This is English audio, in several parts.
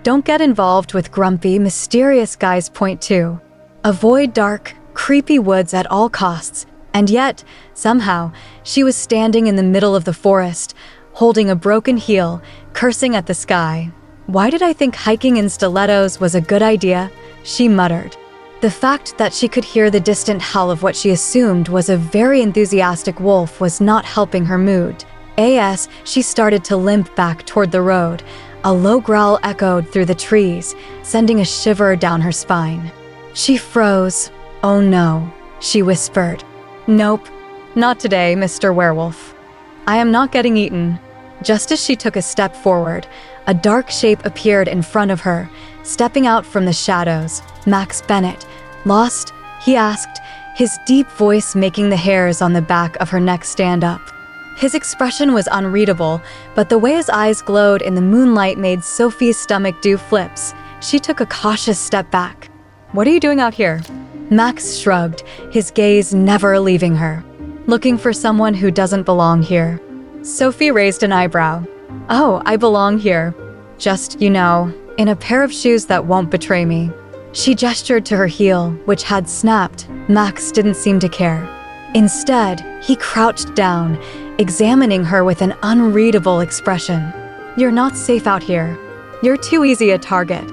Don't get involved with grumpy, mysterious guys. Point 2. Avoid dark, creepy woods at all costs. And yet, somehow, she was standing in the middle of the forest, holding a broken heel, cursing at the sky. Why did I think hiking in stilettos was a good idea? She muttered. The fact that she could hear the distant howl of what she assumed was a very enthusiastic wolf was not helping her mood. As she started to limp back toward the road, a low growl echoed through the trees, sending a shiver down her spine. She froze. "Oh no," she whispered. "Nope, not today, Mr. Werewolf. I am not getting eaten." Just as she took a step forward, a dark shape appeared in front of her, stepping out from the shadows. "Max Bennett, lost?" he asked, his deep voice making the hairs on the back of her neck stand up. His expression was unreadable, but the way his eyes glowed in the moonlight made Sophie's stomach do flips. She took a cautious step back. "What are you doing out here?" Max shrugged, his gaze never leaving her. "Looking for someone who doesn't belong here." Sophie raised an eyebrow. "Oh, I belong here. Just, in a pair of shoes that won't betray me." She gestured to her heel, which had snapped. Max didn't seem to care. Instead, he crouched down, examining her with an unreadable expression. "You're not safe out here. You're too easy a target."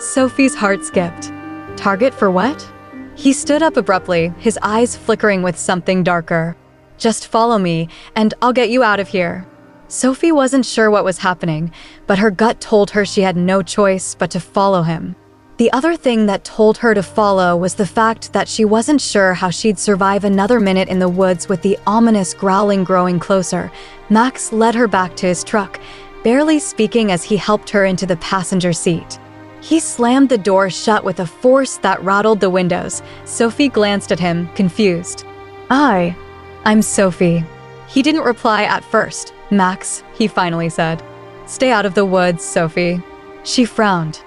Sophie's heart skipped. "Target for what?" He stood up abruptly, his eyes flickering with something darker. "Just follow me, and I'll get you out of here." Sophie wasn't sure what was happening, but her gut told her she had no choice but to follow him. The other thing that told her to follow was the fact that she wasn't sure how she'd survive another minute in the woods with the ominous growling growing closer. Max led her back to his truck, barely speaking as he helped her into the passenger seat. He slammed the door shut with a force that rattled the windows. Sophie glanced at him, confused. I'm Sophie." He didn't reply at first. "Max," he finally said. "Stay out of the woods, Sophie." She frowned.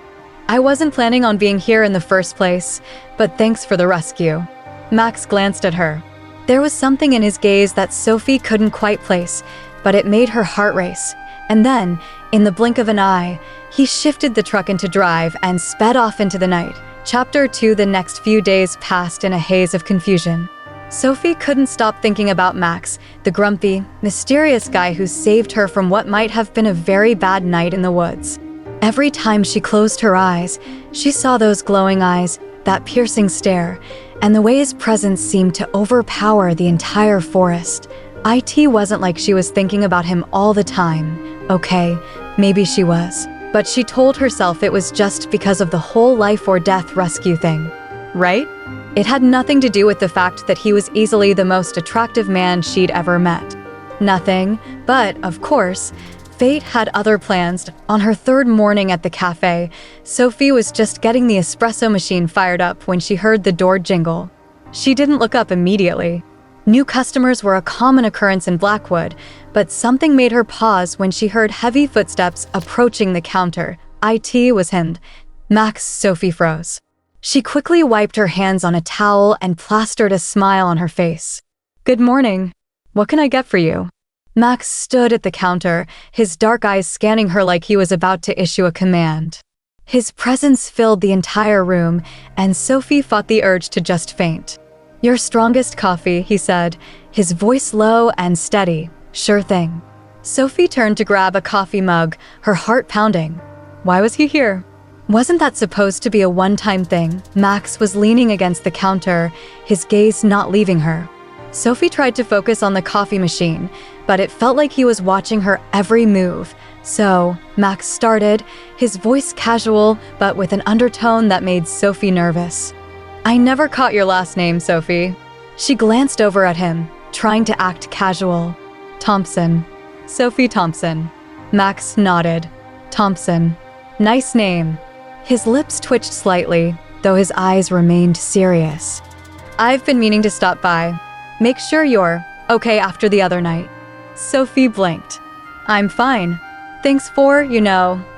"I wasn't planning on being here in the first place, but thanks for the rescue." Max glanced at her. There was something in his gaze that Sophie couldn't quite place, but it made her heart race. And then, in the blink of an eye, he shifted the truck into drive and sped off into the night. Chapter 2. The next few days passed in a haze of confusion. Sophie couldn't stop thinking about Max, the grumpy, mysterious guy who saved her from what might have been a very bad night in the woods. Every time she closed her eyes, she saw those glowing eyes, that piercing stare, and the way his presence seemed to overpower the entire forest. It wasn't like she was thinking about him all the time. Okay, maybe she was. But she told herself it was just because of the whole life or death rescue thing. Right? It had nothing to do with the fact that he was easily the most attractive man she'd ever met. Nothing, but, of course, fate had other plans. On her third morning at the cafe, Sophie was just getting the espresso machine fired up when she heard the door jingle. She didn't look up immediately. New customers were a common occurrence in Blackwood, but something made her pause when she heard heavy footsteps approaching the counter. It was him. Max. Sophie froze. She quickly wiped her hands on a towel and plastered a smile on her face. "Good morning. What can I get for you?" Max stood at the counter, his dark eyes scanning her like he was about to issue a command. His presence filled the entire room, and Sophie fought the urge to just faint. "Your strongest coffee," he said, his voice low and steady. "Sure thing." Sophie turned to grab a coffee mug, her heart pounding. Why was he here? Wasn't that supposed to be a one-time thing? Max was leaning against the counter, his gaze not leaving her. Sophie tried to focus on the coffee machine, but it felt like he was watching her every move. So, Max started, his voice casual, but with an undertone that made Sophie nervous. "I never caught your last name, Sophie." She glanced over at him, trying to act casual. "Thompson. Sophie Thompson." Max nodded. "Thompson. Nice name." His lips twitched slightly, though his eyes remained serious. "I've been meaning to stop by. Make sure you're okay after the other night." Sophie blinked. "I'm fine. Thanks for,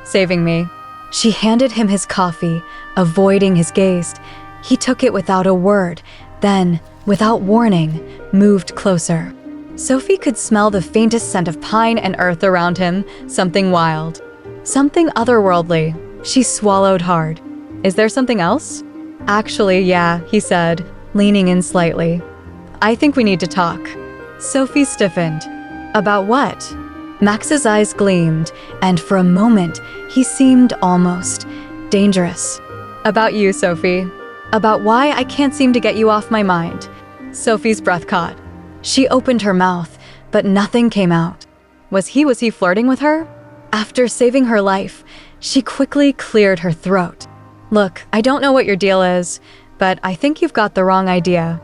saving me." She handed him his coffee, avoiding his gaze. He took it without a word, then, without warning, moved closer. Sophie could smell the faintest scent of pine and earth around him, something wild. Something otherworldly. She swallowed hard. Is there something else? Actually, yeah, he said, leaning in slightly. I think we need to talk. Sophie stiffened. About what? Max's eyes gleamed, and for a moment, he seemed almost dangerous. About you, Sophie. About why I can't seem to get you off my mind. Sophie's breath caught. She opened her mouth, but nothing came out. Was he flirting with her? After saving her life, she quickly cleared her throat. Look, I don't know what your deal is, but I think you've got the wrong idea.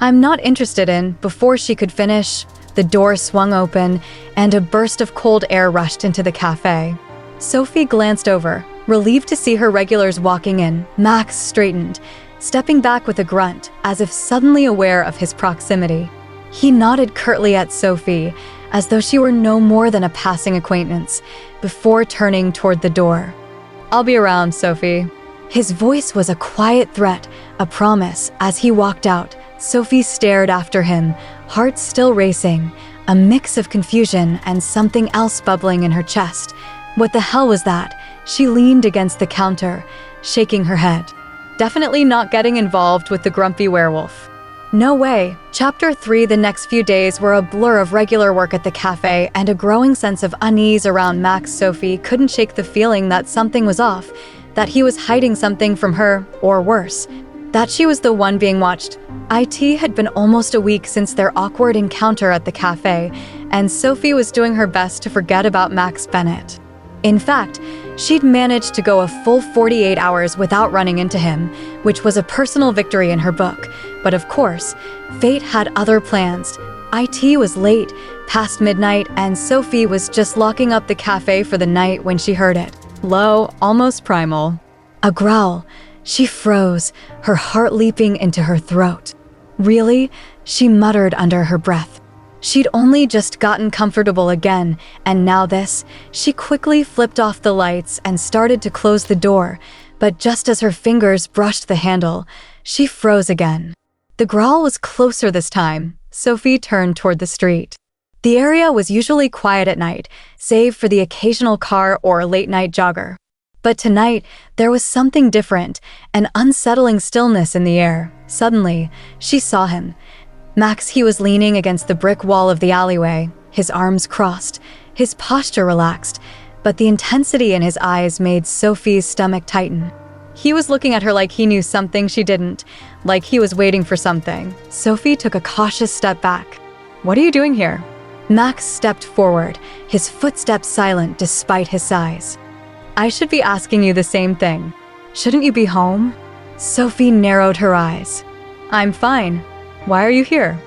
I'm not interested in. Before she could finish, the door swung open, and a burst of cold air rushed into the cafe. Sophie glanced over, relieved to see her regulars walking in. Max straightened, stepping back with a grunt, as if suddenly aware of his proximity. He nodded curtly at Sophie, as though she were no more than a passing acquaintance, before turning toward the door. I'll be around, Sophie. His voice was a quiet threat, a promise. As he walked out, Sophie stared after him, heart still racing, a mix of confusion and something else bubbling in her chest. What the hell was that? She leaned against the counter, shaking her head. Definitely not getting involved with the grumpy werewolf. No way. Chapter 3. The next few days were a blur of regular work at the cafe and a growing sense of unease around Max. Sophie couldn't shake the feeling that something was off, that he was hiding something from her, or worse, that she was the one being watched. It had been almost a week since their awkward encounter at the cafe, and Sophie was doing her best to forget about Max Bennett. In fact, she'd managed to go a full 48 hours without running into him, which was a personal victory in her book. But of course, fate had other plans. It was late, past midnight, and Sophie was just locking up the cafe for the night when she heard it. Low, almost primal. A growl. She froze, her heart leaping into her throat. Really? She muttered under her breath. She'd only just gotten comfortable again, and now this. She quickly flipped off the lights and started to close the door, but just as her fingers brushed the handle, she froze again. The growl was closer this time. Sophie turned toward the street. The area was usually quiet at night, save for the occasional car or late-night jogger. But tonight, there was something different, an unsettling stillness in the air. Suddenly, she saw him. Max. He was leaning against the brick wall of the alleyway, his arms crossed, his posture relaxed, but the intensity in his eyes made Sophie's stomach tighten. He was looking at her like he knew something she didn't, like he was waiting for something. Sophie took a cautious step back. What are you doing here? Max stepped forward, his footsteps silent despite his size. I should be asking you the same thing. Shouldn't you be home? Sophie narrowed her eyes. I'm fine. Why are you here?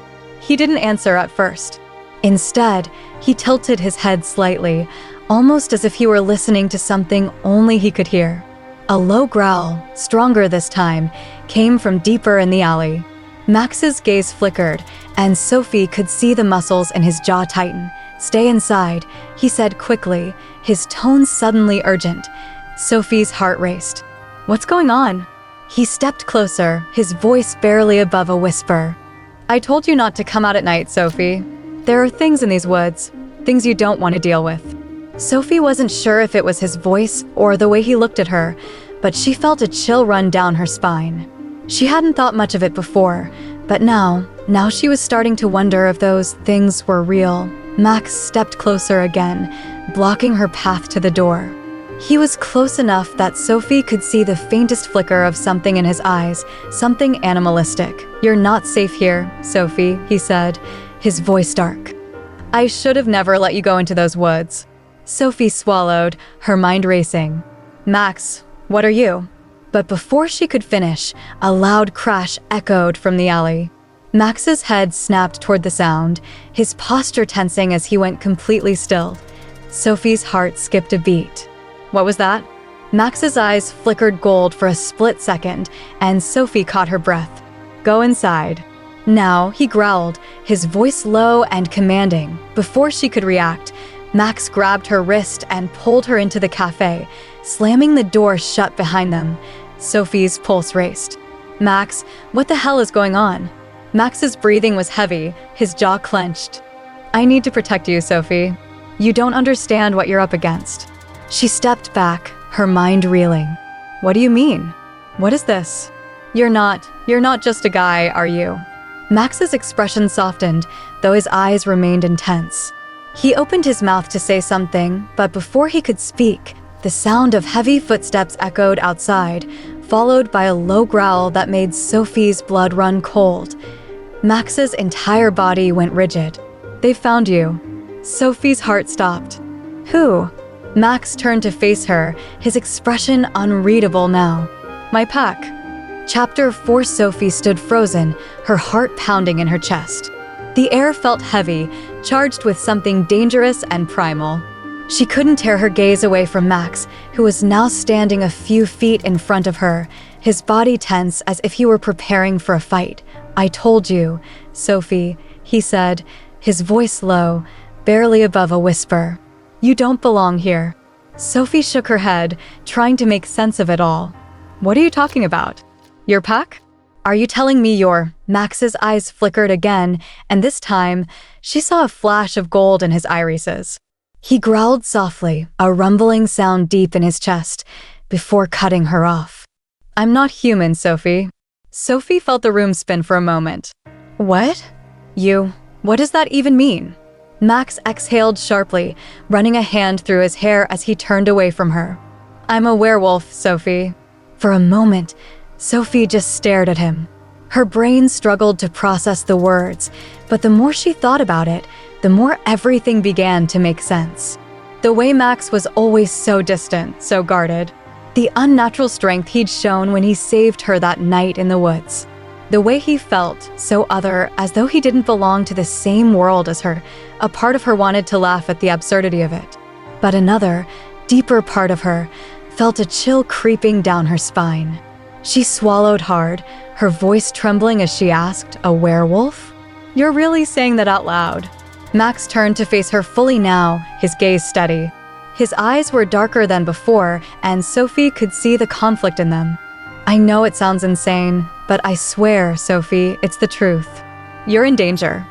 He didn't answer at first. Instead, he tilted his head slightly, almost as if he were listening to something only he could hear. A low growl, stronger this time, came from deeper in the alley. Max's gaze flickered, and Sophie could see the muscles in his jaw tighten. Stay inside, he said quickly, his tone suddenly urgent. Sophie's heart raced. What's going on? He stepped closer, his voice barely above a whisper. I told you not to come out at night, Sophie. There are things in these woods, things you don't want to deal with. Sophie wasn't sure if it was his voice or the way he looked at her, but she felt a chill run down her spine. She hadn't thought much of it before, but now she was starting to wonder if those things were real. Max stepped closer again, blocking her path to the door. He was close enough that Sophie could see the faintest flicker of something in his eyes, something animalistic. You're not safe here, Sophie, he said, his voice dark. I should have never let you go into those woods. Sophie swallowed, her mind racing. Max, what are you? But before she could finish, a loud crash echoed from the alley. Max's head snapped toward the sound, his posture tensing as he went completely still. Sophie's heart skipped a beat. What was that? Max's eyes flickered gold for a split second, and Sophie caught her breath. Go inside. Now, he growled, his voice low and commanding. Before she could react, Max grabbed her wrist and pulled her into the cafe, slamming the door shut behind them. Sophie's pulse raced. Max, what the hell is going on? Max's breathing was heavy, his jaw clenched. I need to protect you, Sophie. You don't understand what you're up against. She stepped back, her mind reeling. What do you mean? What is this? You're not just a guy, are you? Max's expression softened, though his eyes remained intense. He opened his mouth to say something, but before he could speak, the sound of heavy footsteps echoed outside, followed by a low growl that made Sophie's blood run cold. Max's entire body went rigid. They found you. Sophie's heart stopped. Who? Max turned to face her, his expression unreadable now. My pack. Chapter 4. Sophie stood frozen, her heart pounding in her chest. The air felt heavy, charged with something dangerous and primal. She couldn't tear her gaze away from Max, who was now standing a few feet in front of her, his body tense as if he were preparing for a fight. I told you, Sophie, he said, his voice low, barely above a whisper. You don't belong here. Sophie shook her head, trying to make sense of it all. What are you talking about? Your pack? Are you telling me you're… Max's eyes flickered again, and this time, she saw a flash of gold in his irises. He growled softly, a rumbling sound deep in his chest, before cutting her off. I'm not human, Sophie. Sophie felt the room spin for a moment. What? What does that even mean? Max exhaled sharply, running a hand through his hair as he turned away from her. I'm a werewolf, Sophie. For a moment, Sophie just stared at him. Her brain struggled to process the words, but the more she thought about it, the more everything began to make sense. The way Max was always so distant, so guarded. The unnatural strength he'd shown when he saved her that night in the woods. The way he felt, so other, as though he didn't belong to the same world as her. A part of her wanted to laugh at the absurdity of it. But another, deeper part of her felt a chill creeping down her spine. She swallowed hard, her voice trembling as she asked, a werewolf? You're really saying that out loud? Max turned to face her fully now, his gaze steady. His eyes were darker than before, and Sophie could see the conflict in them. I know it sounds insane, but I swear, Sophie, it's the truth. You're in danger.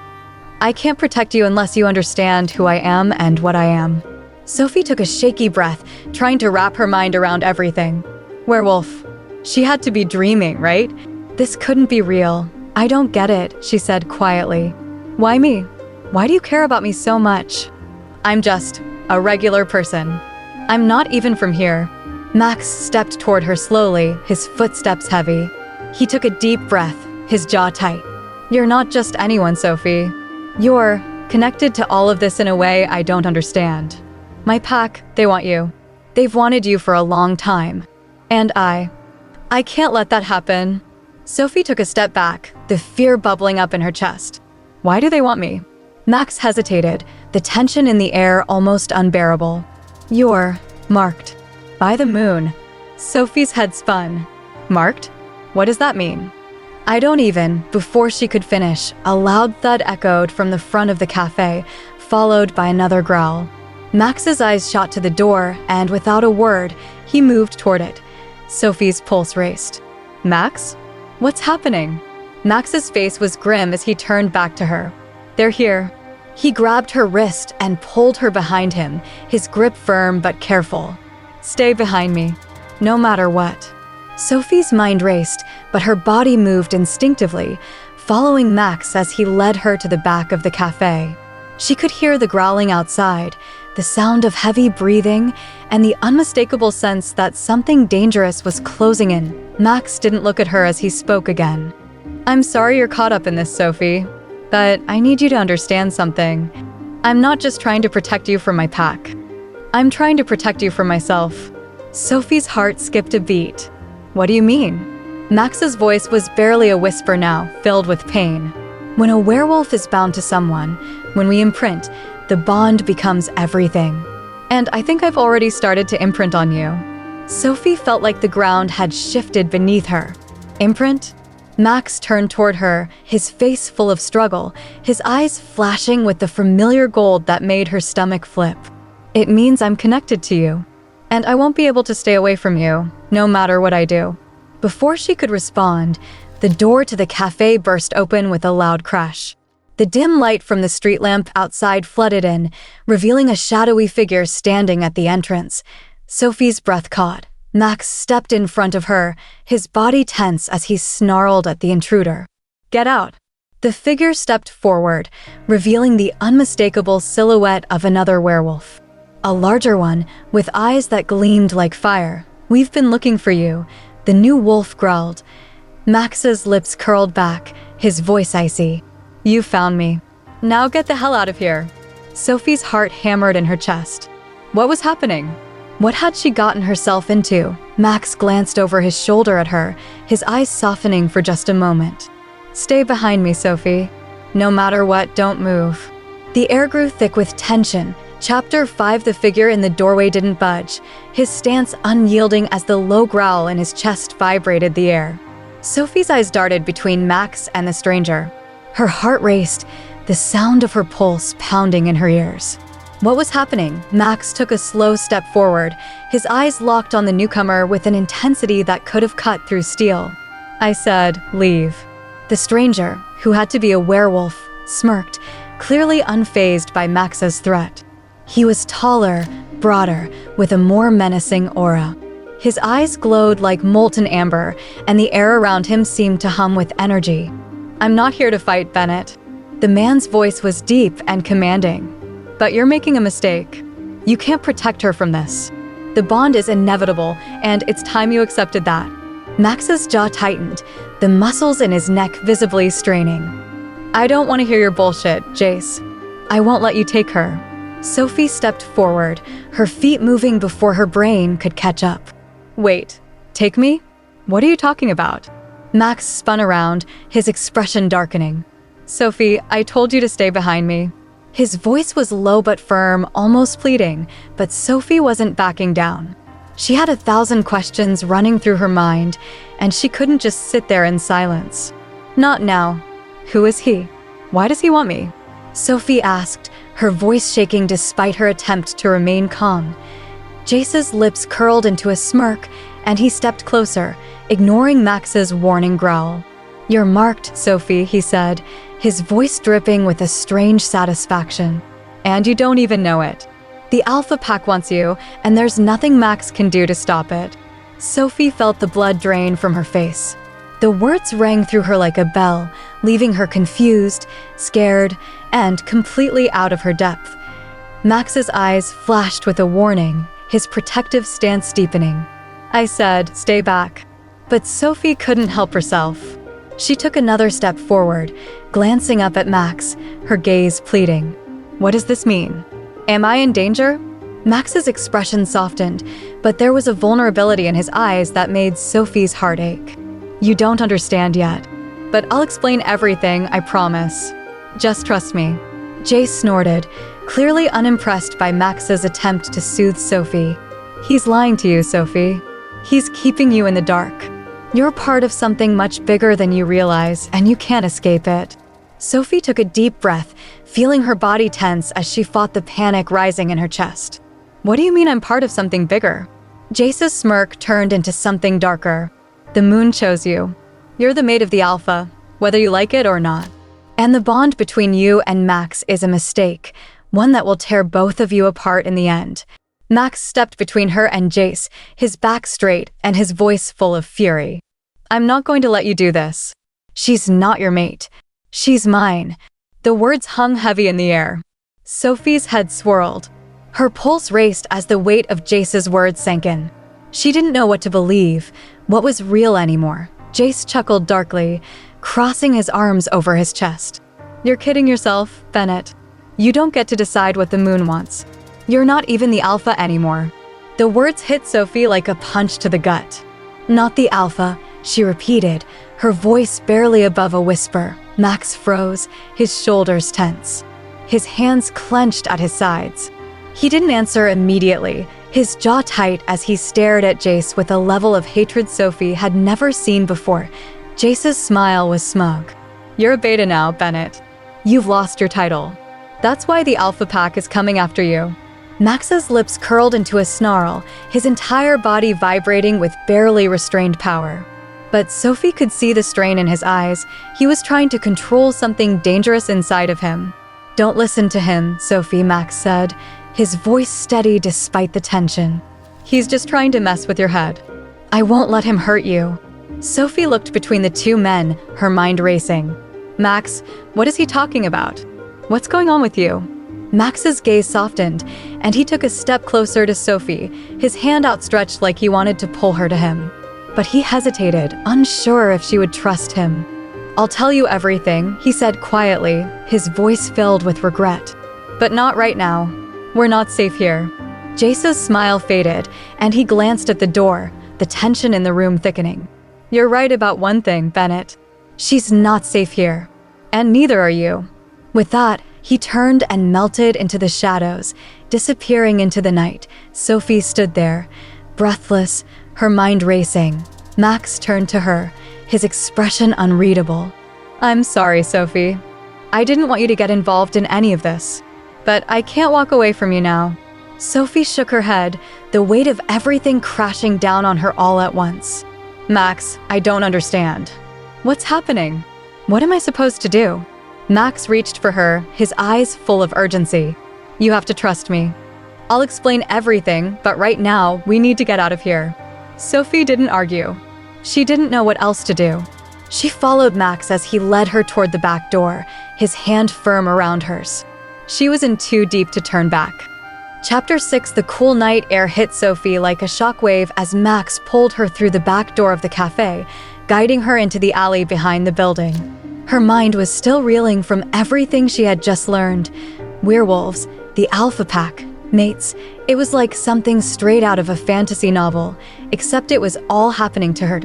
I can't protect you unless you understand who I am and what I am. Sophie took a shaky breath, trying to wrap her mind around everything. Werewolf. She had to be dreaming, right? This couldn't be real. I don't get it, she said quietly. Why me? Why do you care about me so much? I'm just a regular person. I'm not even from here. Max stepped toward her slowly, his footsteps heavy. He took a deep breath, his jaw tight. You're not just anyone, Sophie. You're connected to all of this in a way I don't understand. My pack, they want you. They've wanted you for a long time. And I can't let that happen. Sophie took a step back, the fear bubbling up in her chest. Why do they want me? Max hesitated, the tension in the air almost unbearable. You're marked. By the moon. Sophie's head spun. Marked? What does that mean? I don't even. Before she could finish, a loud thud echoed from the front of the cafe, followed by another growl. Max's eyes shot to the door, and without a word, he moved toward it. Sophie's pulse raced. Max? What's happening? Max's face was grim as he turned back to her. They're here. He grabbed her wrist and pulled her behind him, his grip firm but careful. Stay behind me, no matter what. Sophie's mind raced, but her body moved instinctively, following Max as he led her to the back of the cafe. She could hear the growling outside, the sound of heavy breathing, and the unmistakable sense that something dangerous was closing in. Max didn't look at her as he spoke again. I'm sorry you're caught up in this, Sophie, but I need you to understand something. I'm not just trying to protect you from my pack. I'm trying to protect you from myself. Sophie's heart skipped a beat. What do you mean? Max's voice was barely a whisper now, filled with pain. When a werewolf is bound to someone, when we imprint, the bond becomes everything. And I think I've already started to imprint on you. Sophie felt like the ground had shifted beneath her. Imprint? Max turned toward her, his face full of struggle, his eyes flashing with the familiar gold that made her stomach flip. It means I'm connected to you, and I won't be able to stay away from you, no matter what I do. Before she could respond, the door to the cafe burst open with a loud crash. The dim light from the street lamp outside flooded in, revealing a shadowy figure standing at the entrance. Sophie's breath caught. Max stepped in front of her, his body tense as he snarled at the intruder. "Get out." The figure stepped forward, revealing the unmistakable silhouette of another werewolf. A larger one, with eyes that gleamed like fire. "We've been looking for you," the new wolf growled. Max's lips curled back, his voice icy. "You found me. Now get the hell out of here." Sophie's heart hammered in her chest. What was happening? What had she gotten herself into? Max glanced over his shoulder at her, his eyes softening for just a moment. "Stay behind me, Sophie. No matter what, don't move." The air grew thick with tension. Chapter 5. The figure in the doorway didn't budge, his stance unyielding as the low growl in his chest vibrated the air. Sophie's eyes darted between Max and the stranger. Her heart raced, the sound of her pulse pounding in her ears. What was happening? Max took a slow step forward, his eyes locked on the newcomer with an intensity that could have cut through steel. "I said, leave." The stranger, who had to be a werewolf, smirked, clearly unfazed by Max's threat. He was taller, broader, with a more menacing aura. His eyes glowed like molten amber, and the air around him seemed to hum with energy. "I'm not here to fight, Bennett." The man's voice was deep and commanding. "But you're making a mistake. You can't protect her from this. The bond is inevitable, and it's time you accepted that." Max's jaw tightened, the muscles in his neck visibly straining. "I don't want to hear your bullshit, Jace. I won't let you take her." Sophie stepped forward, her feet moving before her brain could catch up. "Wait, take me? What are you talking about?" Max spun around, his expression darkening. "Sophie, I told you to stay behind me." His voice was low but firm, almost pleading, but Sophie wasn't backing down. She had 1,000 questions running through her mind, and she couldn't just sit there in silence. "Not now. Who is he? Why does he want me?" Sophie asked, her voice shaking despite her attempt to remain calm. Jace's lips curled into a smirk, and he stepped closer, ignoring Max's warning growl. "You're marked, Sophie," he said, his voice dripping with a strange satisfaction. "And you don't even know it. The Alpha Pack wants you, and there's nothing Max can do to stop it." Sophie felt the blood drain from her face. The words rang through her like a bell, leaving her confused, scared, and completely out of her depth. Max's eyes flashed with a warning, his protective stance deepening. "I said, stay back." But Sophie couldn't help herself. She took another step forward, glancing up at Max, her gaze pleading. "What does this mean? Am I in danger?" Max's expression softened, but there was a vulnerability in his eyes that made Sophie's heart ache. "You don't understand yet, but I'll explain everything, I promise. Just trust me." Jace snorted, clearly unimpressed by Max's attempt to soothe Sophie. "He's lying to you, Sophie. He's keeping you in the dark. You're part of something much bigger than you realize, and you can't escape it." Sophie took a deep breath, feeling her body tense as she fought the panic rising in her chest. "What do you mean I'm part of something bigger?" Jace's smirk turned into something darker. "The moon chose you. You're the mate of the Alpha, whether you like it or not. And the bond between you and Max is a mistake, one that will tear both of you apart in the end." Max stepped between her and Jace, his back straight and his voice full of fury. "I'm not going to let you do this. She's not your mate. She's mine." The words hung heavy in the air. Sophie's head swirled. Her pulse raced as the weight of Jace's words sank in. She didn't know what to believe, what was real anymore. Jace chuckled darkly, crossing his arms over his chest. "You're kidding yourself, Bennett. You don't get to decide what the moon wants. You're not even the Alpha anymore." The words hit Sophie like a punch to the gut. "Not the Alpha," she repeated, her voice barely above a whisper. Max froze, his shoulders tense. His hands clenched at his sides. He didn't answer immediately, his jaw tight as he stared at Jace with a level of hatred Sophie had never seen before. Jace's smile was smug. "You're a beta now, Bennett. You've lost your title. That's why the Alpha Pack is coming after you." Max's lips curled into a snarl, his entire body vibrating with barely restrained power. But Sophie could see the strain in his eyes. He was trying to control something dangerous inside of him. "Don't listen to him," Sophie, Max said, his voice steady despite the tension. He's just trying to mess with your head. I won't let him hurt you. Sophie looked between the two men, her mind racing. Max, what is he talking about? What's going on with you? Max's gaze softened, and he took a step closer to Sophie, his hand outstretched like he wanted to pull her to him. But he hesitated, unsure if she would trust him. I'll tell you everything, he said quietly, his voice filled with regret. But not right now. We're not safe here. Jace's smile faded, and he glanced at the door, the tension in the room thickening. You're right about one thing, Bennett. She's not safe here. And neither are you. With that, he turned and melted into the shadows, disappearing into the night. Sophie stood there, breathless, her mind racing. Max turned to her, his expression unreadable. I'm sorry, Sophie. I didn't want you to get involved in any of this. But I can't walk away from you now. Sophie shook her head, the weight of everything crashing down on her all at once. Max, I don't understand. What's happening? What am I supposed to do? Max reached for her, his eyes full of urgency. You have to trust me. I'll explain everything, but right now, we need to get out of here. Sophie didn't argue. She didn't know what else to do. She followed Max as he led her toward the back door, his hand firm around hers. She was in too deep to turn back. Chapter 6. The cool night air hit Sophie like a shockwave as Max pulled her through the back door of the cafe, guiding her into the alley behind the building. Her mind was still reeling from everything she had just learned. Werewolves, the Alpha Pack, mates. It was like something straight out of a fantasy novel, except it was all happening to her.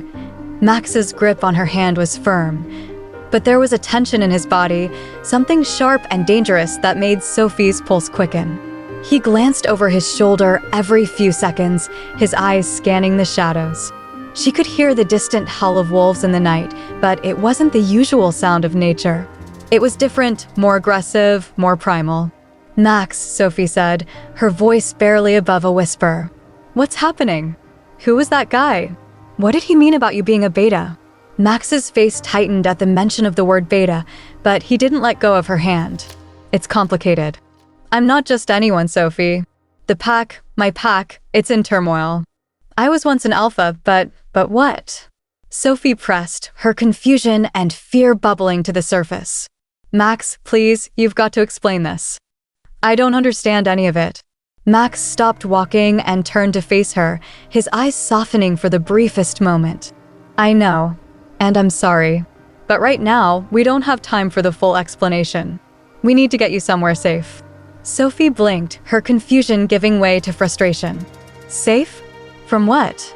Max's grip on her hand was firm, but there was a tension in his body, something sharp and dangerous that made Sophie's pulse quicken. He glanced over his shoulder every few seconds, his eyes scanning the shadows. She could hear the distant howl of wolves in the night, but it wasn't the usual sound of nature. It was different, more aggressive, more primal. Max, Sophie said, her voice barely above a whisper. What's happening? Who was that guy? What did he mean about you being a beta? Max's face tightened at the mention of the word beta, but he didn't let go of her hand. It's complicated. I'm not just anyone, Sophie. The pack, my pack, it's in turmoil. I was once an alpha, but what? Sophie pressed, her confusion and fear bubbling to the surface. Max, please, you've got to explain this. I don't understand any of it. Max stopped walking and turned to face her, his eyes softening for the briefest moment. I know, and I'm sorry, but right now, we don't have time for the full explanation. We need to get you somewhere safe. Sophie blinked, her confusion giving way to frustration. Safe? From what?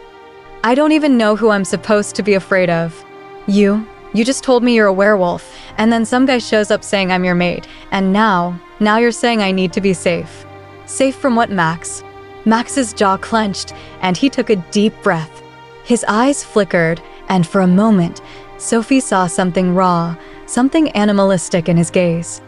I don't even know who I'm supposed to be afraid of. You just told me you're a werewolf, and then some guy shows up saying I'm your mate, and now you're saying I need to be safe. Safe from what, Max? Max's jaw clenched, and he took a deep breath. His eyes flickered, and for a moment, Sophie saw something raw, something animalistic in his gaze.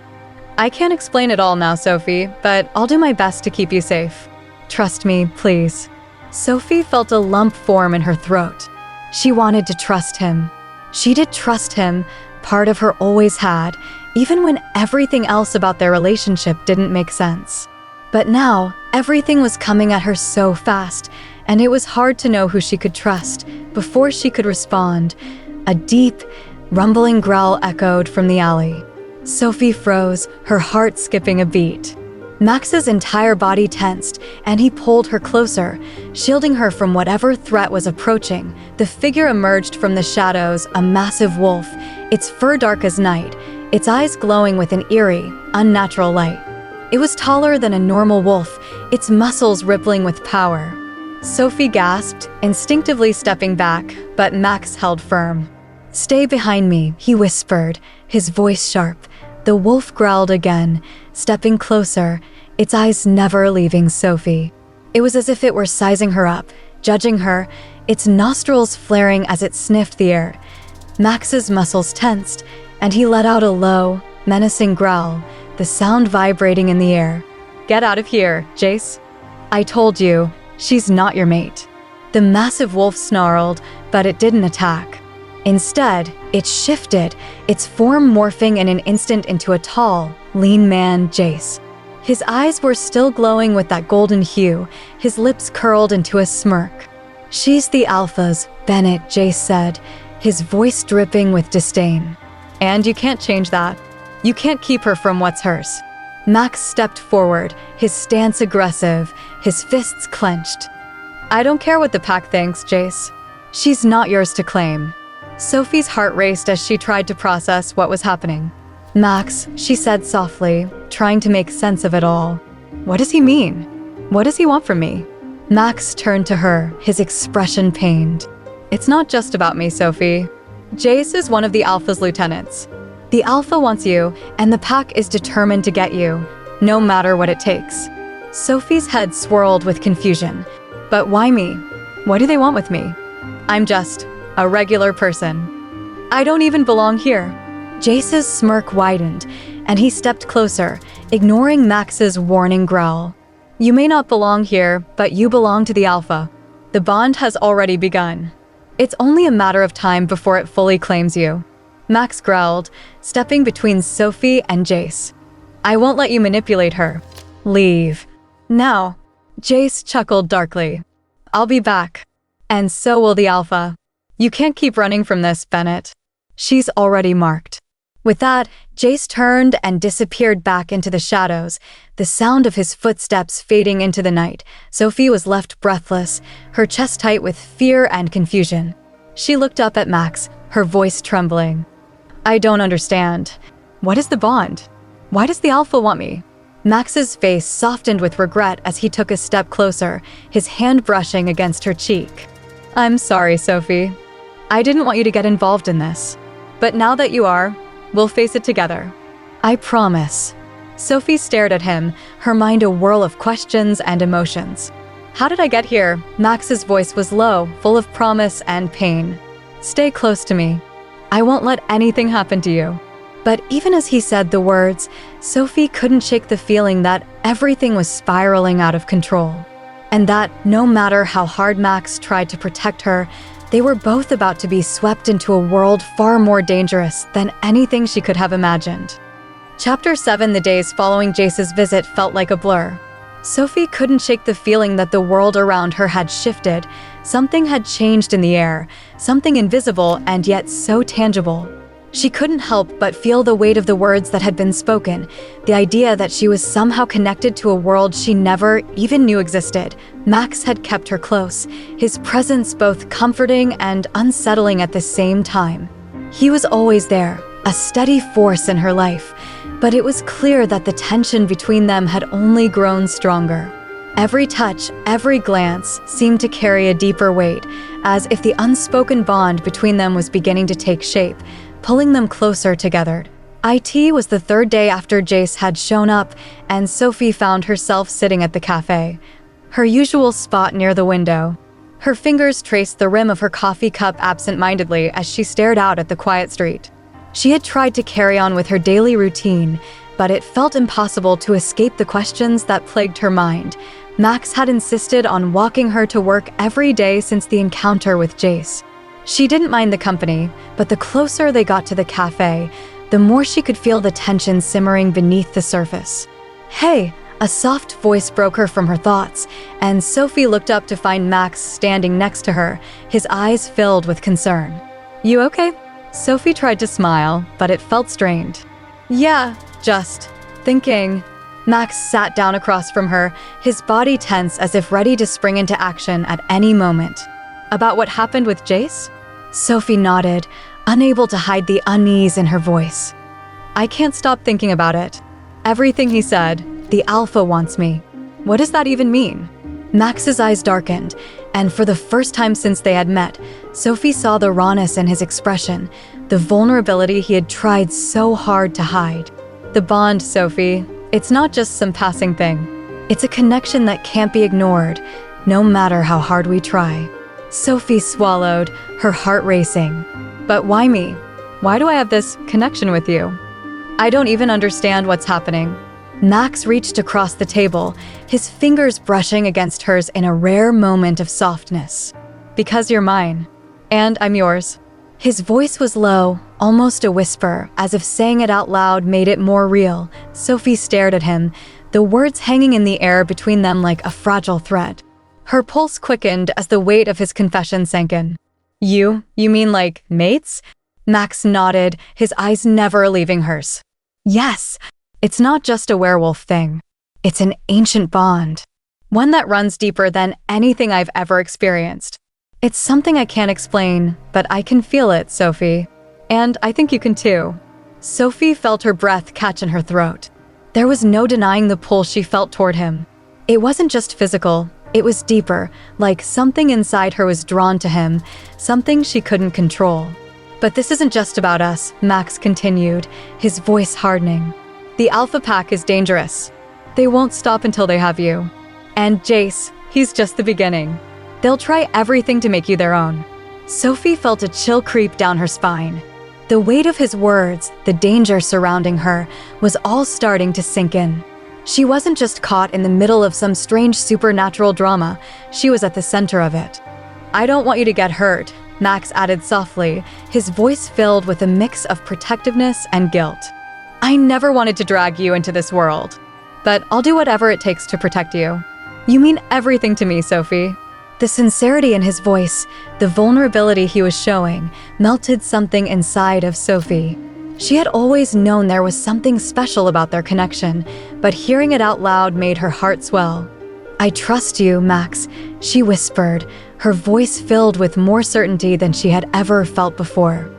I can't explain it all now, Sophie, but I'll do my best to keep you safe. Trust me, please. Sophie felt a lump form in her throat. She wanted to trust him. She did trust him, part of her always had, even when everything else about their relationship didn't make sense. But now, everything was coming at her so fast, and it was hard to know who she could trust before she could respond. A deep, rumbling growl echoed from the alley. Sophie froze, her heart skipping a beat. Max's entire body tensed, and he pulled her closer, shielding her from whatever threat was approaching. The figure emerged from the shadows, a massive wolf, its fur dark as night, its eyes glowing with an eerie, unnatural light. It was taller than a normal wolf, its muscles rippling with power. Sophie gasped, instinctively stepping back, but Max held firm. Stay behind me, he whispered, his voice sharp. The wolf growled again, stepping closer, its eyes never leaving Sophie. It was as if it were sizing her up, judging her, its nostrils flaring as it sniffed the air. Max's muscles tensed, and he let out a low, menacing growl, the sound vibrating in the air. Get out of here, Jace. I told you, she's not your mate. The massive wolf snarled, but it didn't attack. Instead, it shifted, its form morphing in an instant into a tall, lean man, Jace. His eyes were still glowing with that golden hue, his lips curled into a smirk. "She's the alpha's, Bennett," Jace said, his voice dripping with disdain. "And you can't change that. You can't keep her from what's hers." Max stepped forward, his stance aggressive, his fists clenched. "I don't care what the pack thinks, Jace. She's not yours to claim." Sophie's heart raced as she tried to process what was happening. "Max," she said softly, trying to make sense of it all. "What does he mean? What does he want from me?" Max turned to her, his expression pained. "It's not just about me, Sophie. Jace is one of the Alpha's lieutenants. The Alpha wants you, and the pack is determined to get you, no matter what it takes." Sophie's head swirled with confusion. "But why me? What do they want with me? I'm just a regular person. I don't even belong here." Jace's smirk widened, and he stepped closer, ignoring Max's warning growl. "You may not belong here, but you belong to the Alpha. The bond has already begun. It's only a matter of time before it fully claims you." Max growled, stepping between Sophie and Jace. "I won't let you manipulate her. Leave. Now." Jace chuckled darkly. "I'll be back. And so will the Alpha. You can't keep running from this, Bennett. She's already marked." With that, Jace turned and disappeared back into the shadows, the sound of his footsteps fading into the night. Sophie was left breathless, her chest tight with fear and confusion. She looked up at Max, her voice trembling. "I don't understand. What is the bond? Why does the Alpha want me?" Max's face softened with regret as he took a step closer, his hand brushing against her cheek. "I'm sorry, Sophie. I didn't want you to get involved in this. But now that you are, we'll face it together. I promise." Sophie stared at him, her mind a whirl of questions and emotions. "How did I get here?" Max's voice was low, full of promise and pain. "Stay close to me. I won't let anything happen to you." But even as he said the words, Sophie couldn't shake the feeling that everything was spiraling out of control. And that, no matter how hard Max tried to protect her, they were both about to be swept into a world far more dangerous than anything she could have imagined. Chapter 7. The days following Jace's visit felt like a blur. Sophie couldn't shake the feeling that the world around her had shifted. Something had changed in the air, something invisible and yet so tangible. She couldn't help but feel the weight of the words that had been spoken, the idea that she was somehow connected to a world she never even knew existed. Max had kept her close, his presence both comforting and unsettling at the same time. He was always there, a steady force in her life, but it was clear that the tension between them had only grown stronger. Every touch, every glance seemed to carry a deeper weight, as if the unspoken bond between them was beginning to take shape, pulling them closer together. It was the third day after Jace had shown up, and Sophie found herself sitting at the cafe, her usual spot near the window. Her fingers traced the rim of her coffee cup absent-mindedly as she stared out at the quiet street. She had tried to carry on with her daily routine, but it felt impossible to escape the questions that plagued her mind. Max had insisted on walking her to work every day since the encounter with Jace. She didn't mind the company, but the closer they got to the cafe, the more she could feel the tension simmering beneath the surface. "Hey," a soft voice broke her from her thoughts, and Sophie looked up to find Max standing next to her, his eyes filled with concern. "You okay?" Sophie tried to smile, but it felt strained. "Yeah, just thinking." Max sat down across from her, his body tense as if ready to spring into action at any moment. "About what happened with Jace?" Sophie nodded, unable to hide the unease in her voice. "I can't stop thinking about it. Everything he said, the Alpha wants me. What does that even mean?" Max's eyes darkened, and for the first time since they had met, Sophie saw the rawness in his expression, the vulnerability he had tried so hard to hide. "The bond, Sophie, it's not just some passing thing. It's a connection that can't be ignored, no matter how hard we try." Sophie swallowed, her heart racing. "But why me? Why do I have this connection with you? I don't even understand what's happening." Max reached across the table, his fingers brushing against hers in a rare moment of softness. "Because you're mine, and I'm yours." His voice was low, almost a whisper, as if saying it out loud made it more real. Sophie stared at him, the words hanging in the air between them like a fragile thread. Her pulse quickened as the weight of his confession sank in. You mean like mates? Max nodded, his eyes never leaving hers. Yes, it's not just a werewolf thing. It's an ancient bond. One that runs deeper than anything I've ever experienced. It's something I can't explain, but I can feel it, Sophie. And I think you can too. Sophie felt her breath catch in her throat. There was no denying the pull she felt toward him. It wasn't just physical, it was deeper, like something inside her was drawn to him, something she couldn't control. But this isn't just about us, Max continued, his voice hardening. The Alpha Pack is dangerous. They won't stop until they have you. And Jace, he's just the beginning. They'll try everything to make you their own. Sophie felt a chill creep down her spine. The weight of his words, the danger surrounding her, was all starting to sink in. She wasn't just caught in the middle of some strange supernatural drama, she was at the center of it. I don't want you to get hurt, Max added softly, his voice filled with a mix of protectiveness and guilt. I never wanted to drag you into this world, but I'll do whatever it takes to protect you. You mean everything to me, Sophie. The sincerity in his voice, the vulnerability he was showing, melted something inside of Sophie. She had always known there was something special about their connection, but hearing it out loud made her heart swell. I trust you, Max, she whispered, her voice filled with more certainty than she had ever felt before.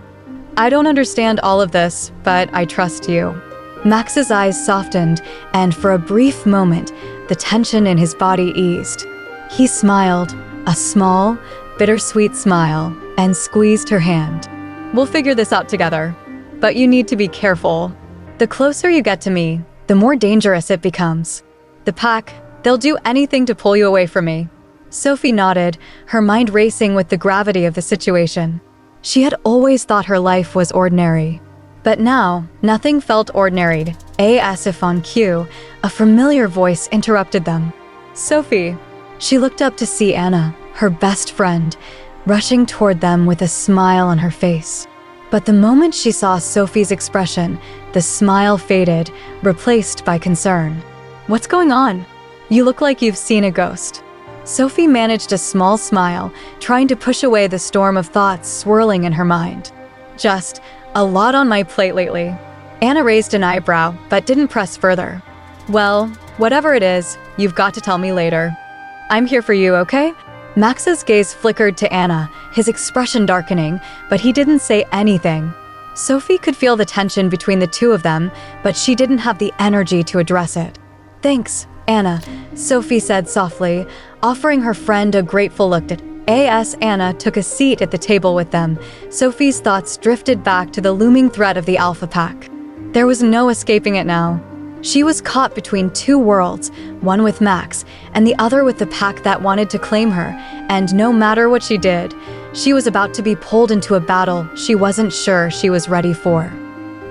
I don't understand all of this, but I trust you. Max's eyes softened, and for a brief moment, the tension in his body eased. He smiled, a small, bittersweet smile, and squeezed her hand. We'll figure this out together, but you need to be careful. The closer you get to me, the more dangerous it becomes. The pack, they'll do anything to pull you away from me. Sophie nodded, her mind racing with the gravity of the situation. She had always thought her life was ordinary. But now, nothing felt ordinary, as if on cue, a familiar voice interrupted them. Sophie. She looked up to see Anna, her best friend, rushing toward them with a smile on her face. But the moment she saw Sophie's expression, the smile faded, replaced by concern. What's going on? You look like you've seen a ghost. Sophie managed a small smile, trying to push away the storm of thoughts swirling in her mind. Just a lot on my plate lately. Anna raised an eyebrow, but didn't press further. Well, whatever it is, you've got to tell me later. I'm here for you, okay? Max's gaze flickered to Anna, his expression darkening, but he didn't say anything. Sophie could feel the tension between the two of them, but she didn't have the energy to address it. Thanks, Anna, Sophie said softly, offering her friend a grateful look as Anna took a seat at the table with them. Sophie's thoughts drifted back to the looming threat of the Alpha Pack. There was no escaping it now. She was caught between two worlds, one with Max, and the other with the pack that wanted to claim her, and no matter what she did, she was about to be pulled into a battle she wasn't sure she was ready for.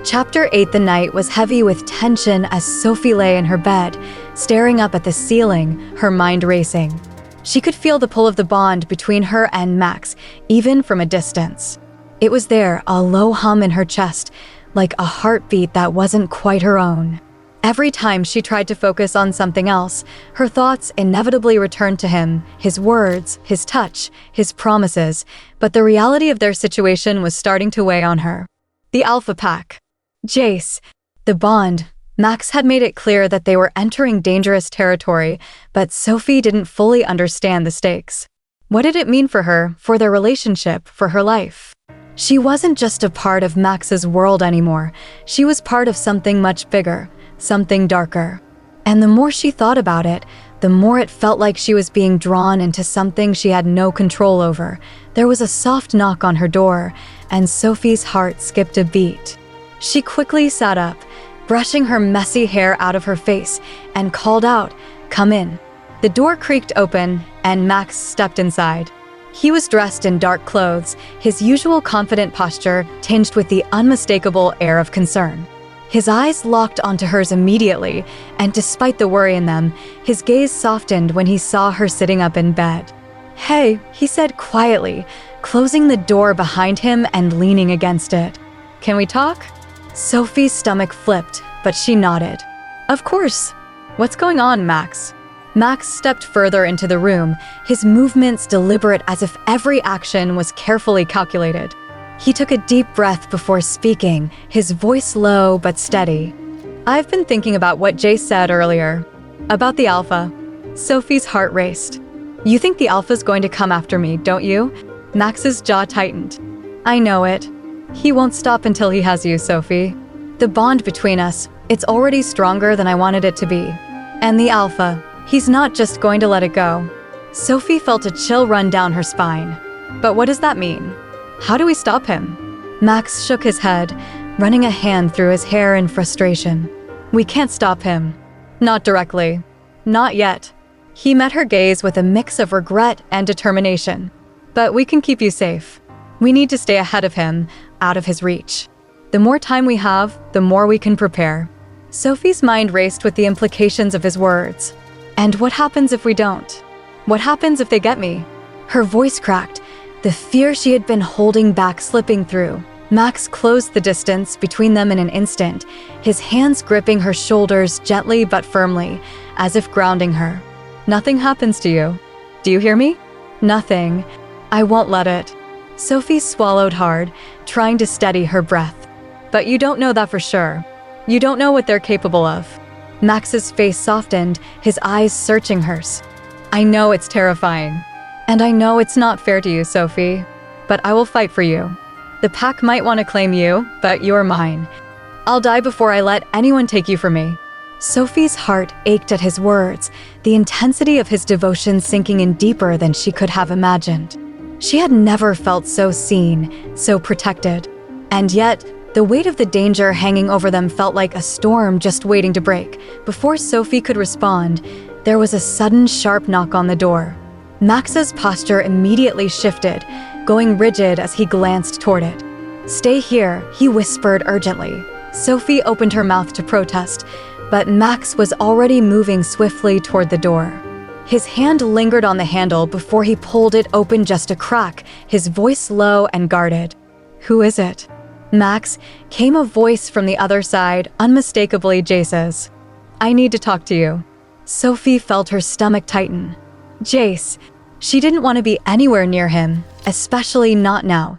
Chapter 8. The night was heavy with tension as Sophie lay in her bed, staring up at the ceiling, her mind racing. She could feel the pull of the bond between her and Max, even from a distance. It was there, a low hum in her chest, like a heartbeat that wasn't quite her own. Every time she tried to focus on something else, her thoughts inevitably returned to him, his words, his touch, his promises, but the reality of their situation was starting to weigh on her. The Alpha Pack. Jace. The bond. Max had made it clear that they were entering dangerous territory, but Sophie didn't fully understand the stakes. What did it mean for her, for their relationship, for her life? She wasn't just a part of Max's world anymore. She was part of something much bigger. Something darker. And the more she thought about it, the more it felt like she was being drawn into something she had no control over. There was a soft knock on her door, and Sophie's heart skipped a beat. She quickly sat up, brushing her messy hair out of her face, and called out, "Come in." The door creaked open, and Max stepped inside. He was dressed in dark clothes, his usual confident posture tinged with the unmistakable air of concern. His eyes locked onto hers immediately, and despite the worry in them, his gaze softened when he saw her sitting up in bed. "Hey," he said quietly, closing the door behind him and leaning against it. "Can we talk?" Sophie's stomach flipped, but she nodded. "Of course." What's going on, Max? Max stepped further into the room, his movements deliberate as if every action was carefully calculated. He took a deep breath before speaking, his voice low but steady. I've been thinking about what Jay said earlier. About the Alpha. Sophie's heart raced. You think the Alpha's going to come after me, don't you? Max's jaw tightened. I know it. He won't stop until he has you, Sophie. The bond between us, it's already stronger than I wanted it to be. And the Alpha, he's not just going to let it go. Sophie felt a chill run down her spine. But what does that mean? How do we stop him? Max shook his head, running a hand through his hair in frustration. We can't stop him. Not directly. Not yet. He met her gaze with a mix of regret and determination. But we can keep you safe. We need to stay ahead of him, out of his reach. The more time we have, the more we can prepare. Sophie's mind raced with the implications of his words. And what happens if we don't? What happens if they get me? Her voice cracked, the fear she had been holding back slipping through. Max closed the distance between them in an instant, his hands gripping her shoulders gently but firmly, as if grounding her. Nothing happens to you. Do you hear me? Nothing. I won't let it. Sophie swallowed hard, trying to steady her breath. But you don't know that for sure. You don't know what they're capable of. Max's face softened, his eyes searching hers. I know it's terrifying. And I know it's not fair to you, Sophie. But I will fight for you. The pack might want to claim you, but you're mine. I'll die before I let anyone take you from me. Sophie's heart ached at his words, the intensity of his devotion sinking in deeper than she could have imagined. She had never felt so seen, so protected. And yet, the weight of the danger hanging over them felt like a storm just waiting to break. Before Sophie could respond, there was a sudden sharp knock on the door. Max's posture immediately shifted, going rigid as he glanced toward it. Stay here, he whispered urgently. Sophie opened her mouth to protest, but Max was already moving swiftly toward the door. His hand lingered on the handle before he pulled it open just a crack, his voice low and guarded. Who is it? Max, came a voice from the other side, unmistakably Jace's. I need to talk to you. Sophie felt her stomach tighten. Jace. She didn't want to be anywhere near him, especially not now.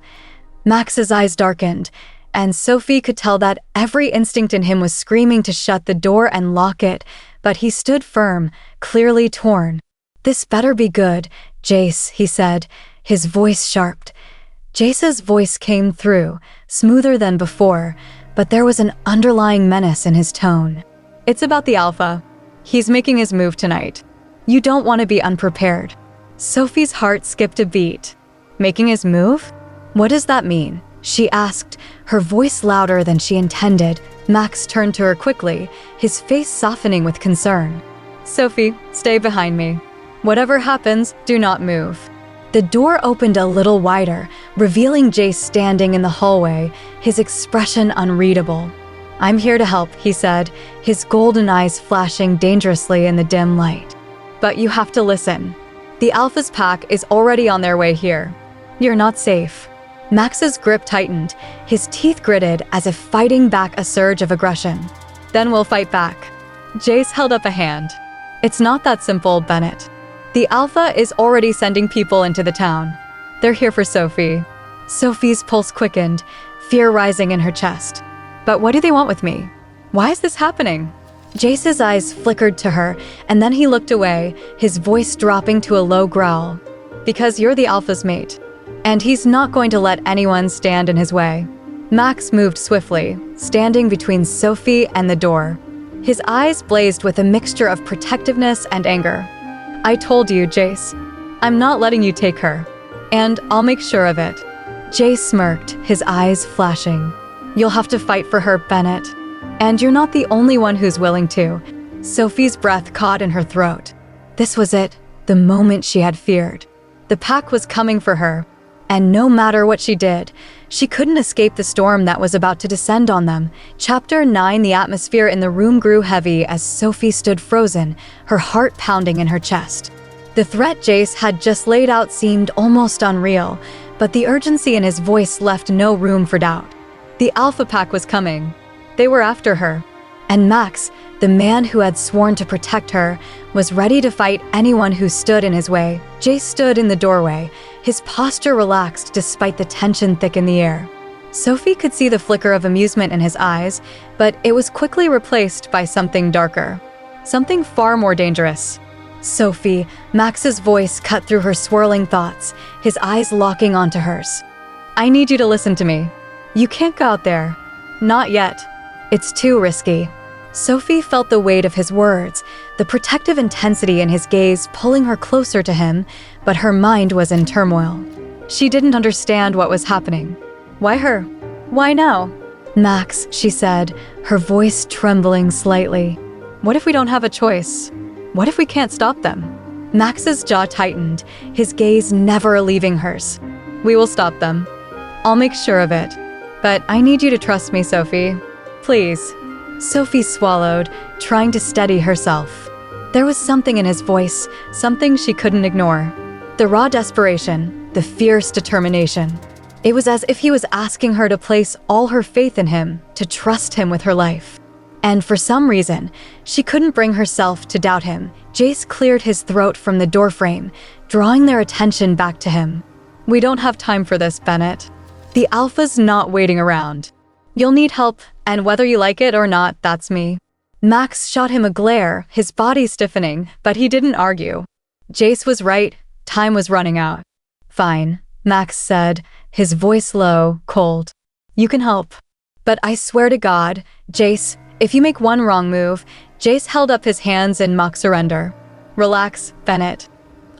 Max's eyes darkened, and Sophie could tell that every instinct in him was screaming to shut the door and lock it, but he stood firm, clearly torn. This better be good, Jace, he said, his voice sharp. Jace's voice came through, smoother than before, but there was an underlying menace in his tone. It's about the Alpha. He's making his move tonight. You don't want to be unprepared. Sophie's heart skipped a beat. Making his move? What does that mean? She asked, her voice louder than she intended. Max turned to her quickly, his face softening with concern. Sophie, stay behind me. Whatever happens, do not move. The door opened a little wider, revealing Jace standing in the hallway, his expression unreadable. I'm here to help, he said, his golden eyes flashing dangerously in the dim light. But you have to listen. The Alpha's pack is already on their way here. You're not safe. Max's grip tightened, his teeth gritted as if fighting back a surge of aggression. Then we'll fight back. Jace held up a hand. It's not that simple, Bennett. The Alpha is already sending people into the town. They're here for Sophie. Sophie's pulse quickened, fear rising in her chest. But what do they want with me? Why is this happening? Jace's eyes flickered to her, and then he looked away, his voice dropping to a low growl. Because you're the Alpha's mate, and he's not going to let anyone stand in his way. Max moved swiftly, standing between Sophie and the door. His eyes blazed with a mixture of protectiveness and anger. I told you, Jace. I'm not letting you take her. And I'll make sure of it. Jace smirked, his eyes flashing. You'll have to fight for her, Bennett. And you're not the only one who's willing to. Sophie's breath caught in her throat. This was it, the moment she had feared. The pack was coming for her. And no matter what she did, she couldn't escape the storm that was about to descend on them. Chapter 9. The atmosphere in the room grew heavy as Sophie stood frozen, her heart pounding in her chest. The threat Jace had just laid out seemed almost unreal, but the urgency in his voice left no room for doubt. The Alpha pack was coming. They were after her. And Max, The man who had sworn to protect her was ready to fight anyone who stood in his way. Jace stood in the doorway, his posture relaxed despite the tension thick in the air. Sophie could see the flicker of amusement in his eyes, but it was quickly replaced by something darker. Something far more dangerous. Sophie, Max's voice cut through her swirling thoughts, his eyes locking onto hers. I need you to listen to me. You can't go out there. Not yet. It's too risky. Sophie felt the weight of his words, the protective intensity in his gaze pulling her closer to him, but her mind was in turmoil. She didn't understand what was happening. Why her? Why now? Max, she said, her voice trembling slightly. What if we don't have a choice? What if we can't stop them? Max's jaw tightened, his gaze never leaving hers. We will stop them. I'll make sure of it. But I need you to trust me, Sophie. Please. Sophie swallowed, trying to steady herself. There was something in his voice, something she couldn't ignore. The raw desperation, the fierce determination. It was as if he was asking her to place all her faith in him, to trust him with her life. And for some reason, she couldn't bring herself to doubt him. Jace cleared his throat from the doorframe, drawing their attention back to him. We don't have time for this, Bennett. The Alpha's not waiting around. You'll need help, and whether you like it or not, that's me. Max shot him a glare, his body stiffening, but he didn't argue. Jace was right, time was running out. Fine, Max said, his voice low, cold. You can help. But I swear to God, Jace, if you make one wrong move. Jace held up his hands in mock surrender. Relax, Bennett.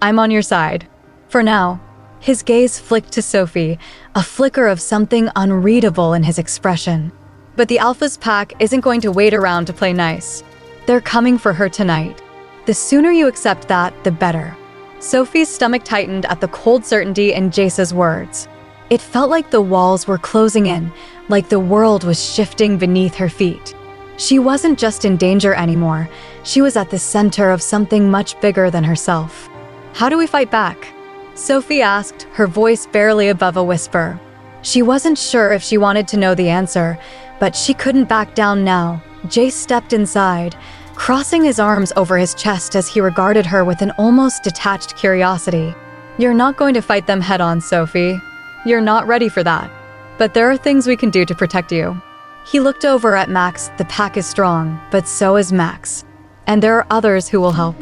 I'm on your side. For now. His gaze flicked to Sophie, a flicker of something unreadable in his expression. But the Alpha's pack isn't going to wait around to play nice. They're coming for her tonight. The sooner you accept that, the better. Sophie's stomach tightened at the cold certainty in Jace's words. It felt like the walls were closing in, like the world was shifting beneath her feet. She wasn't just in danger anymore, she was at the center of something much bigger than herself. How do we fight back? Sophie asked, her voice barely above a whisper. She wasn't sure if she wanted to know the answer, but she couldn't back down now. Jace stepped inside, crossing his arms over his chest as he regarded her with an almost detached curiosity. You're not going to fight them head-on, Sophie. You're not ready for that. But there are things we can do to protect you. He looked over at Max. The pack is strong, but so is Max. And there are others who will help.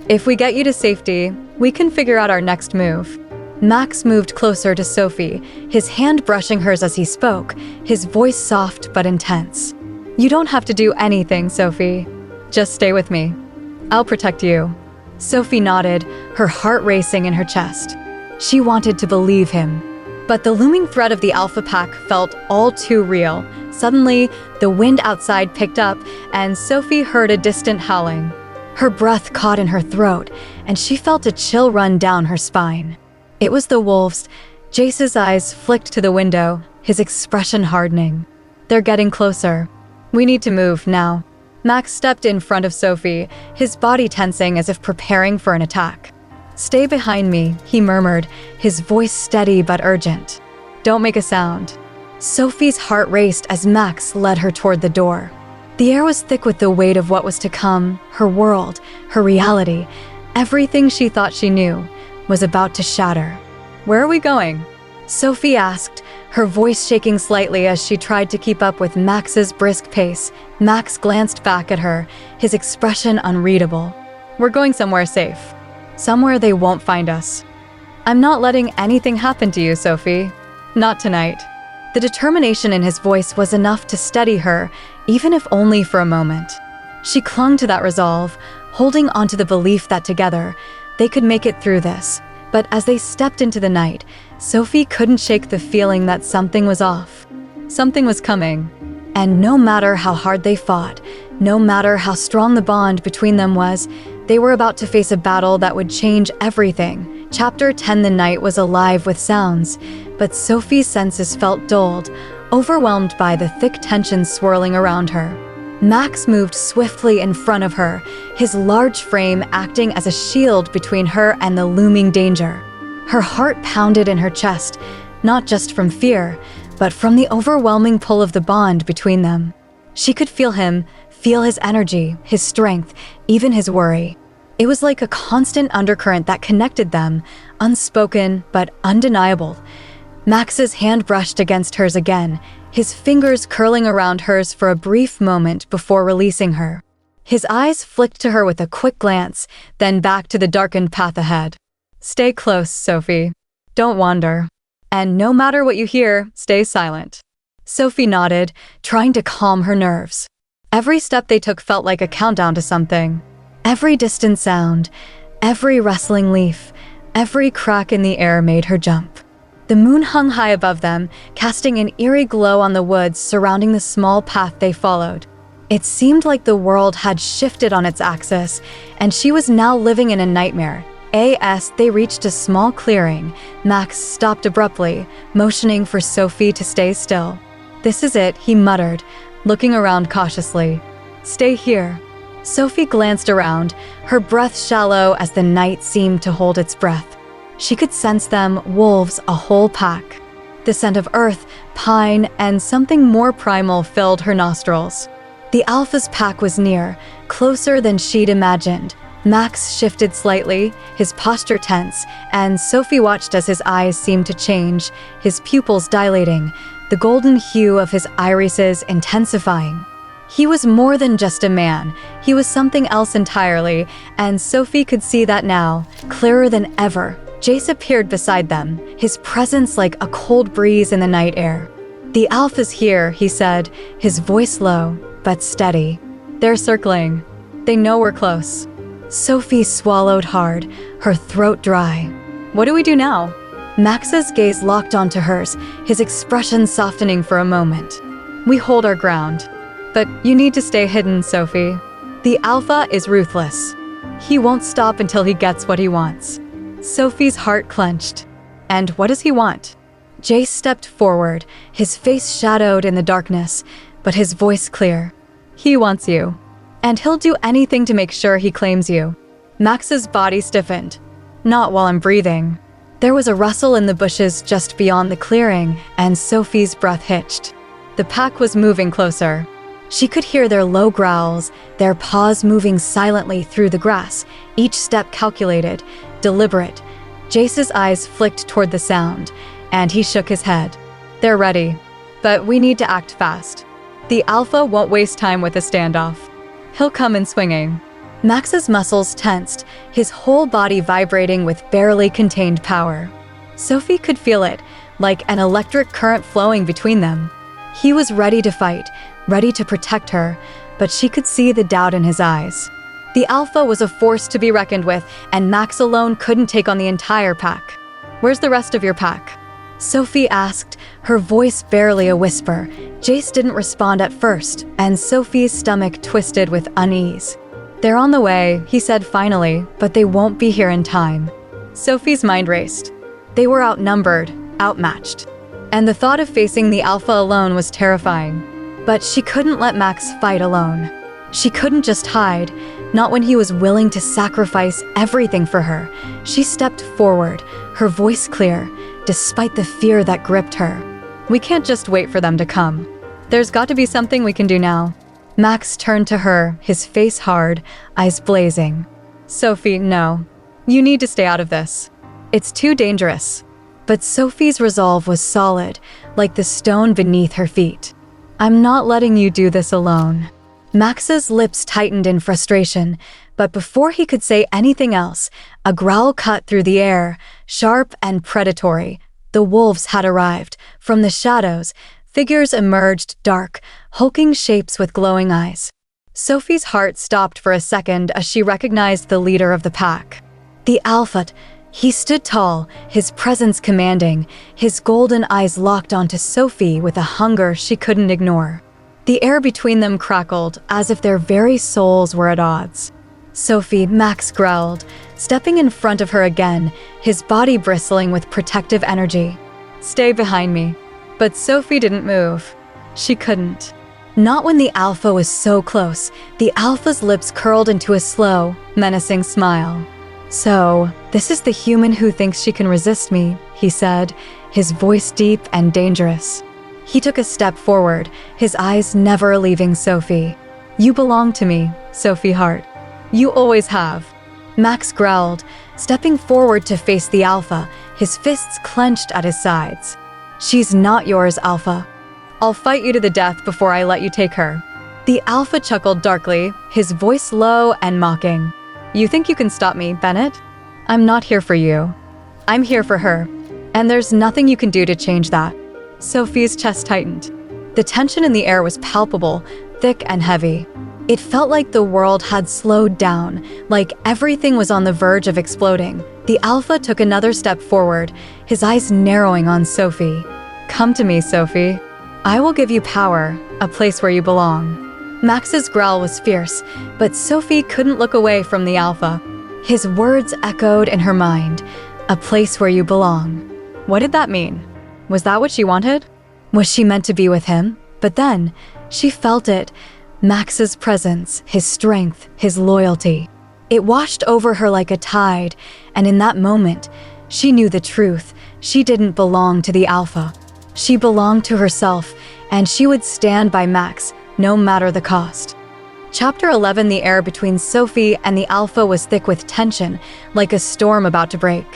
If we get you to safety, we can figure out our next move. Max moved closer to Sophie, his hand brushing hers as he spoke, his voice soft but intense. You don't have to do anything, Sophie. Just stay with me. I'll protect you. Sophie nodded, her heart racing in her chest. She wanted to believe him. But the looming threat of the Alpha Pack felt all too real. Suddenly, the wind outside picked up, and Sophie heard a distant howling. Her breath caught in her throat, and she felt a chill run down her spine. It was the wolves. Jace's eyes flicked to the window, his expression hardening. They're getting closer. We need to move now. Max stepped in front of Sophie, his body tensing as if preparing for an attack. Stay behind me, he murmured, his voice steady but urgent. Don't make a sound. Sophie's heart raced as Max led her toward the door. The air was thick with the weight of what was to come, her world, her reality. Everything she thought she knew was about to shatter. Where are we going? Sophie asked, her voice shaking slightly as she tried to keep up with Max's brisk pace. Max glanced back at her, his expression unreadable. We're going somewhere safe. Somewhere they won't find us. I'm not letting anything happen to you, Sophie. Not tonight. The determination in his voice was enough to steady her, even if only for a moment. She clung to that resolve, holding onto the belief that together, they could make it through this. But as they stepped into the night, Sophie couldn't shake the feeling that something was off. Something was coming. And no matter how hard they fought, no matter how strong the bond between them was, they were about to face a battle that would change everything. Chapter 10. The night was alive with sounds, but Sophie's senses felt dulled, overwhelmed by the thick tension swirling around her. Max moved swiftly in front of her, his large frame acting as a shield between her and the looming danger. Her heart pounded in her chest, not just from fear, but from the overwhelming pull of the bond between them. She could feel him, feel his energy, his strength, even his worry. It was like a constant undercurrent that connected them, unspoken but undeniable. Max's hand brushed against hers again, his fingers curling around hers for a brief moment before releasing her. His eyes flicked to her with a quick glance, then back to the darkened path ahead. "Stay close, Sophie. Don't wander. And no matter what you hear, stay silent." Sophie nodded, trying to calm her nerves. Every step they took felt like a countdown to something. Every distant sound, every rustling leaf, every crack in the air made her jump. The moon hung high above them, casting an eerie glow on the woods surrounding the small path they followed. It seemed like the world had shifted on its axis, and she was now living in a nightmare. As they reached a small clearing, Max stopped abruptly, motioning for Sophie to stay still. "This is it," he muttered, looking around cautiously. "Stay here." Sophie glanced around, her breath shallow as the night seemed to hold its breath. She could sense them, wolves, a whole pack. The scent of earth, pine, and something more primal filled her nostrils. The Alpha's pack was near, closer than she'd imagined. Max shifted slightly, his posture tense, and Sophie watched as his eyes seemed to change, his pupils dilating, the golden hue of his irises intensifying. He was more than just a man, he was something else entirely, and Sophie could see that now, clearer than ever. Jace appeared beside them, his presence like a cold breeze in the night air. "The Alpha's here," he said, his voice low, but steady. "They're circling. They know we're close." Sophie swallowed hard, her throat dry. "What do we do now?" Max's gaze locked onto hers, his expression softening for a moment. "We hold our ground. But you need to stay hidden, Sophie. The Alpha is ruthless. He won't stop until he gets what he wants." Sophie's heart clenched. "And what does he want?" Jace stepped forward, his face shadowed in the darkness, but his voice clear. "He wants you. And he'll do anything to make sure he claims you." Max's body stiffened. "Not while I'm breathing." There was a rustle in the bushes just beyond the clearing, and Sophie's breath hitched. The pack was moving closer. She could hear their low growls, their paws moving silently through the grass, each step calculated, deliberate. Jace's eyes flicked toward the sound, and he shook his head. "They're ready, but we need to act fast. The Alpha won't waste time with a standoff. He'll come in swinging." Max's muscles tensed, his whole body vibrating with barely contained power. Sophie could feel it, like an electric current flowing between them. He was ready to fight, ready to protect her, but she could see the doubt in his eyes. The Alpha was a force to be reckoned with, and Max alone couldn't take on the entire pack. "Where's the rest of your pack?" Sophie asked, her voice barely a whisper. Jace didn't respond at first, and Sophie's stomach twisted with unease. "They're on the way," he said finally, "but they won't be here in time." Sophie's mind raced. They were outnumbered, outmatched. And the thought of facing the Alpha alone was terrifying. But she couldn't let Max fight alone. She couldn't just hide, not when he was willing to sacrifice everything for her. She stepped forward, her voice clear, despite the fear that gripped her. "We can't just wait for them to come. There's got to be something we can do now." Max turned to her, his face hard, eyes blazing. "Sophie, no. You need to stay out of this. It's too dangerous." But Sophie's resolve was solid, like the stone beneath her feet. "I'm not letting you do this alone." Max's lips tightened in frustration, but before he could say anything else, a growl cut through the air, sharp and predatory. The wolves had arrived. From the shadows, figures emerged, dark, hulking shapes with glowing eyes. Sophie's heart stopped for a second as she recognized the leader of the pack. The Alpha. He stood tall, his presence commanding, his golden eyes locked onto Sophie with a hunger she couldn't ignore. The air between them crackled, as if their very souls were at odds. "Sophie," Max growled, stepping in front of her again, his body bristling with protective energy. "Stay behind me." But Sophie didn't move. She couldn't. Not when the Alpha was so close. The Alpha's lips curled into a slow, menacing smile. "So, this is the human who thinks she can resist me," he said, his voice deep and dangerous. He took a step forward, his eyes never leaving Sophie. You belong to me, Sophie Hart. You always have. Max growled, stepping forward to face the Alpha, his fists clenched at his sides. She's not yours, Alpha. I'll fight you to the death before I let you take her. The Alpha chuckled darkly, his voice low and mocking. You think you can stop me, Bennett? I'm not here for you. I'm here for her. And there's nothing you can do to change that. Sophie's chest tightened. The tension in the air was palpable, thick and heavy. It felt like the world had slowed down, like everything was on the verge of exploding. The Alpha took another step forward, his eyes narrowing on Sophie. Come to me, Sophie. I will give you power, a place where you belong. Max's growl was fierce, but Sophie couldn't look away from the Alpha. His words echoed in her mind, a place where you belong. What did that mean? Was that what she wanted? Was she meant to be with him? But then, she felt it. Max's presence, his strength, his loyalty. It washed over her like a tide, and in that moment, she knew the truth. She didn't belong to the Alpha. She belonged to herself, and she would stand by Max, no matter the cost. Chapter 11. The air between Sophie and the Alpha was thick with tension, like a storm about to break.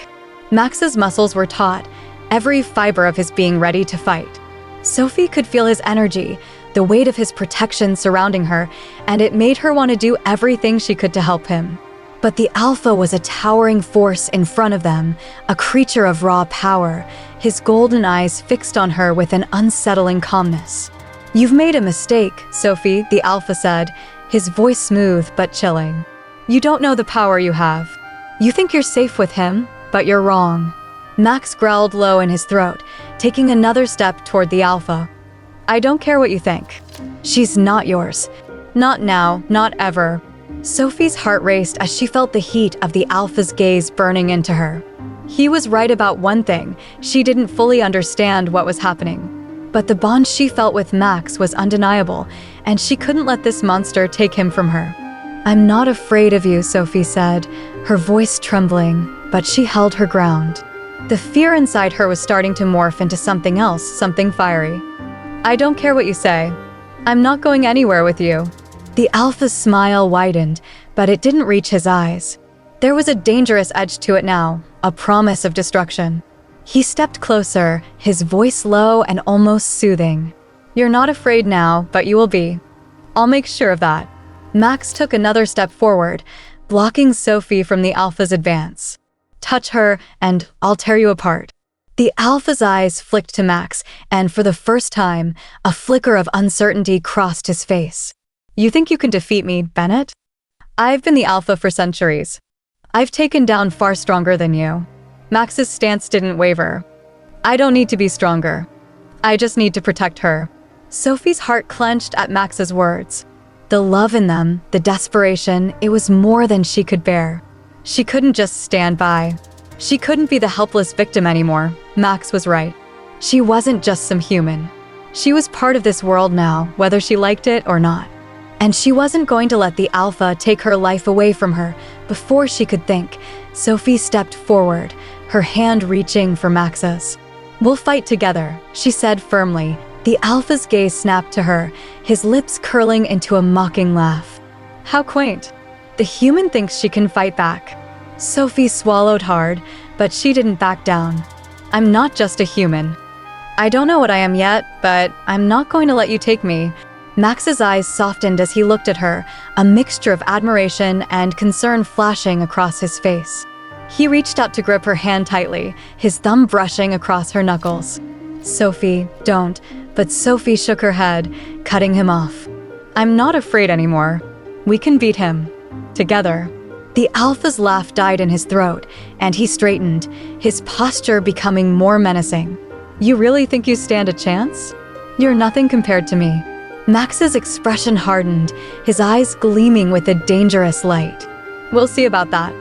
Max's muscles were taut, every fiber of his being ready to fight. Sophie could feel his energy, the weight of his protection surrounding her, and it made her want to do everything she could to help him. But the Alpha was a towering force in front of them, a creature of raw power, his golden eyes fixed on her with an unsettling calmness. You've made a mistake, Sophie, the Alpha said, his voice smooth but chilling. You don't know the power you have. You think you're safe with him, but you're wrong. Max growled low in his throat, taking another step toward the Alpha. I don't care what you think. She's not yours. Not now, not ever. Sophie's heart raced as she felt the heat of the Alpha's gaze burning into her. He was right about one thing. She didn't fully understand what was happening. But the bond she felt with Max was undeniable, and she couldn't let this monster take him from her. I'm not afraid of you, Sophie said, her voice trembling, but she held her ground. The fear inside her was starting to morph into something else, something fiery. I don't care what you say. I'm not going anywhere with you. The Alpha's smile widened, but it didn't reach his eyes. There was a dangerous edge to it now, a promise of destruction. He stepped closer, his voice low and almost soothing. You're not afraid now, but you will be. I'll make sure of that. Max took another step forward, blocking Sophie from the Alpha's advance. Touch her, and I'll tear you apart. The Alpha's eyes flicked to Max, and for the first time, a flicker of uncertainty crossed his face. You think you can defeat me, Bennett? I've been the Alpha for centuries. I've taken down far stronger than you. Max's stance didn't waver. I don't need to be stronger. I just need to protect her. Sophie's heart clenched at Max's words. The love in them, the desperation, it was more than she could bear. She couldn't just stand by. She couldn't be the helpless victim anymore. Max was right. She wasn't just some human. She was part of this world now, whether she liked it or not. And she wasn't going to let the Alpha take her life away from her. Before she could think, Sophie stepped forward, her hand reaching for Max's. We'll fight together, she said firmly. The Alpha's gaze snapped to her, his lips curling into a mocking laugh. How quaint. The human thinks she can fight back. Sophie swallowed hard, but she didn't back down. I'm not just a human. I don't know what I am yet, but I'm not going to let you take me. Max's eyes softened as he looked at her, a mixture of admiration and concern flashing across his face. He reached out to grip her hand tightly, his thumb brushing across her knuckles. Sophie, don't. But Sophie shook her head, cutting him off. I'm not afraid anymore. We can beat him. Together. The Alpha's laugh died in his throat, and he straightened, his posture becoming more menacing. You really think you stand a chance? You're nothing compared to me. Max's expression hardened, his eyes gleaming with a dangerous light. We'll see about that.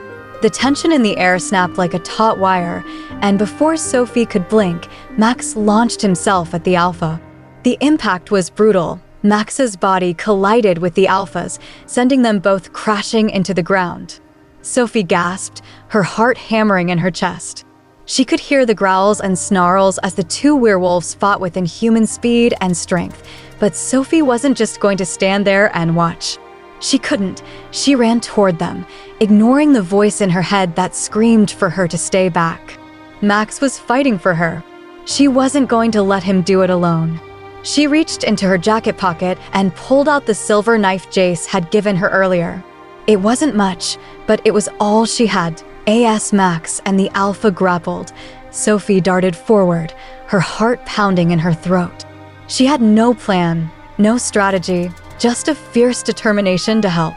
The tension in the air snapped like a taut wire, and before Sophie could blink, Max launched himself at the Alpha. The impact was brutal. Max's body collided with the Alpha's, sending them both crashing into the ground. Sophie gasped, her heart hammering in her chest. She could hear the growls and snarls as the two werewolves fought with inhuman speed and strength, But Sophie wasn't just going to stand there and watch. She couldn't. She ran toward them, ignoring the voice in her head that screamed for her to stay back. Max was fighting for her. She wasn't going to let him do it alone. She reached into her jacket pocket and pulled out the silver knife Jace had given her earlier. It wasn't much, but it was all she had. As Max and the Alpha grappled, Sophie darted forward, her heart pounding in her throat. She had no plan, no strategy, just a fierce determination to help.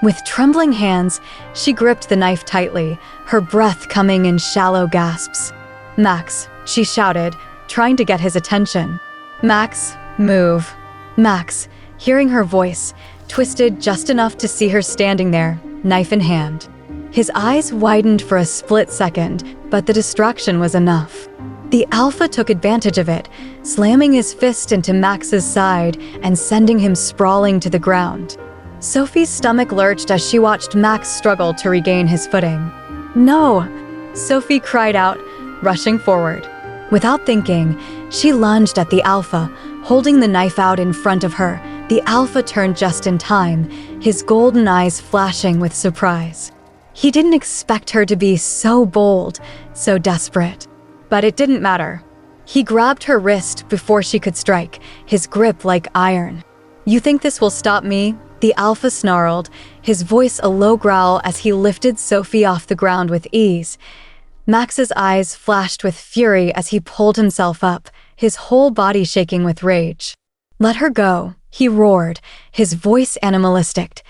With trembling hands, she gripped the knife tightly, her breath coming in shallow gasps. "Max," she shouted, trying to get his attention. "Max, move." Max, hearing her voice, twisted just enough to see her standing there, knife in hand. His eyes widened for a split second, but the distraction was enough. The Alpha took advantage of it, slamming his fist into Max's side and sending him sprawling to the ground. Sophie's stomach lurched as she watched Max struggle to regain his footing. "No!" Sophie cried out, rushing forward. Without thinking, she lunged at the Alpha, holding the knife out in front of her. The Alpha turned just in time, his golden eyes flashing with surprise. He didn't expect her to be so bold, so desperate. But it didn't matter. He grabbed her wrist before she could strike, his grip like iron. "You think this will stop me?" The Alpha snarled, his voice a low growl as he lifted Sophie off the ground with ease. Max's eyes flashed with fury as he pulled himself up, his whole body shaking with rage. "Let her go," he roared, his voice animalistic.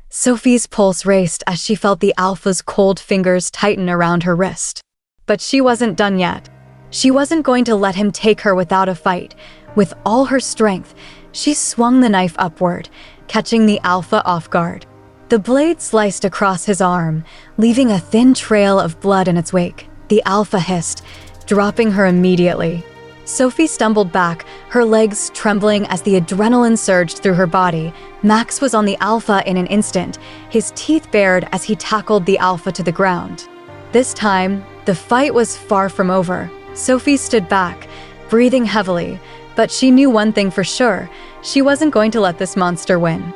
Sophie's pulse raced as she felt the Alpha's cold fingers tighten around her wrist. But she wasn't done yet. She wasn't going to let him take her without a fight. With all her strength, she swung the knife upward, catching the Alpha off guard. The blade sliced across his arm, leaving a thin trail of blood in its wake. The Alpha hissed, dropping her immediately. Sophie stumbled back, her legs trembling as the adrenaline surged through her body. Max was on the Alpha in an instant, his teeth bared as he tackled the Alpha to the ground. This time, the fight was far from over. Sophie stood back, breathing heavily, but she knew one thing for sure: she wasn't going to let this monster win.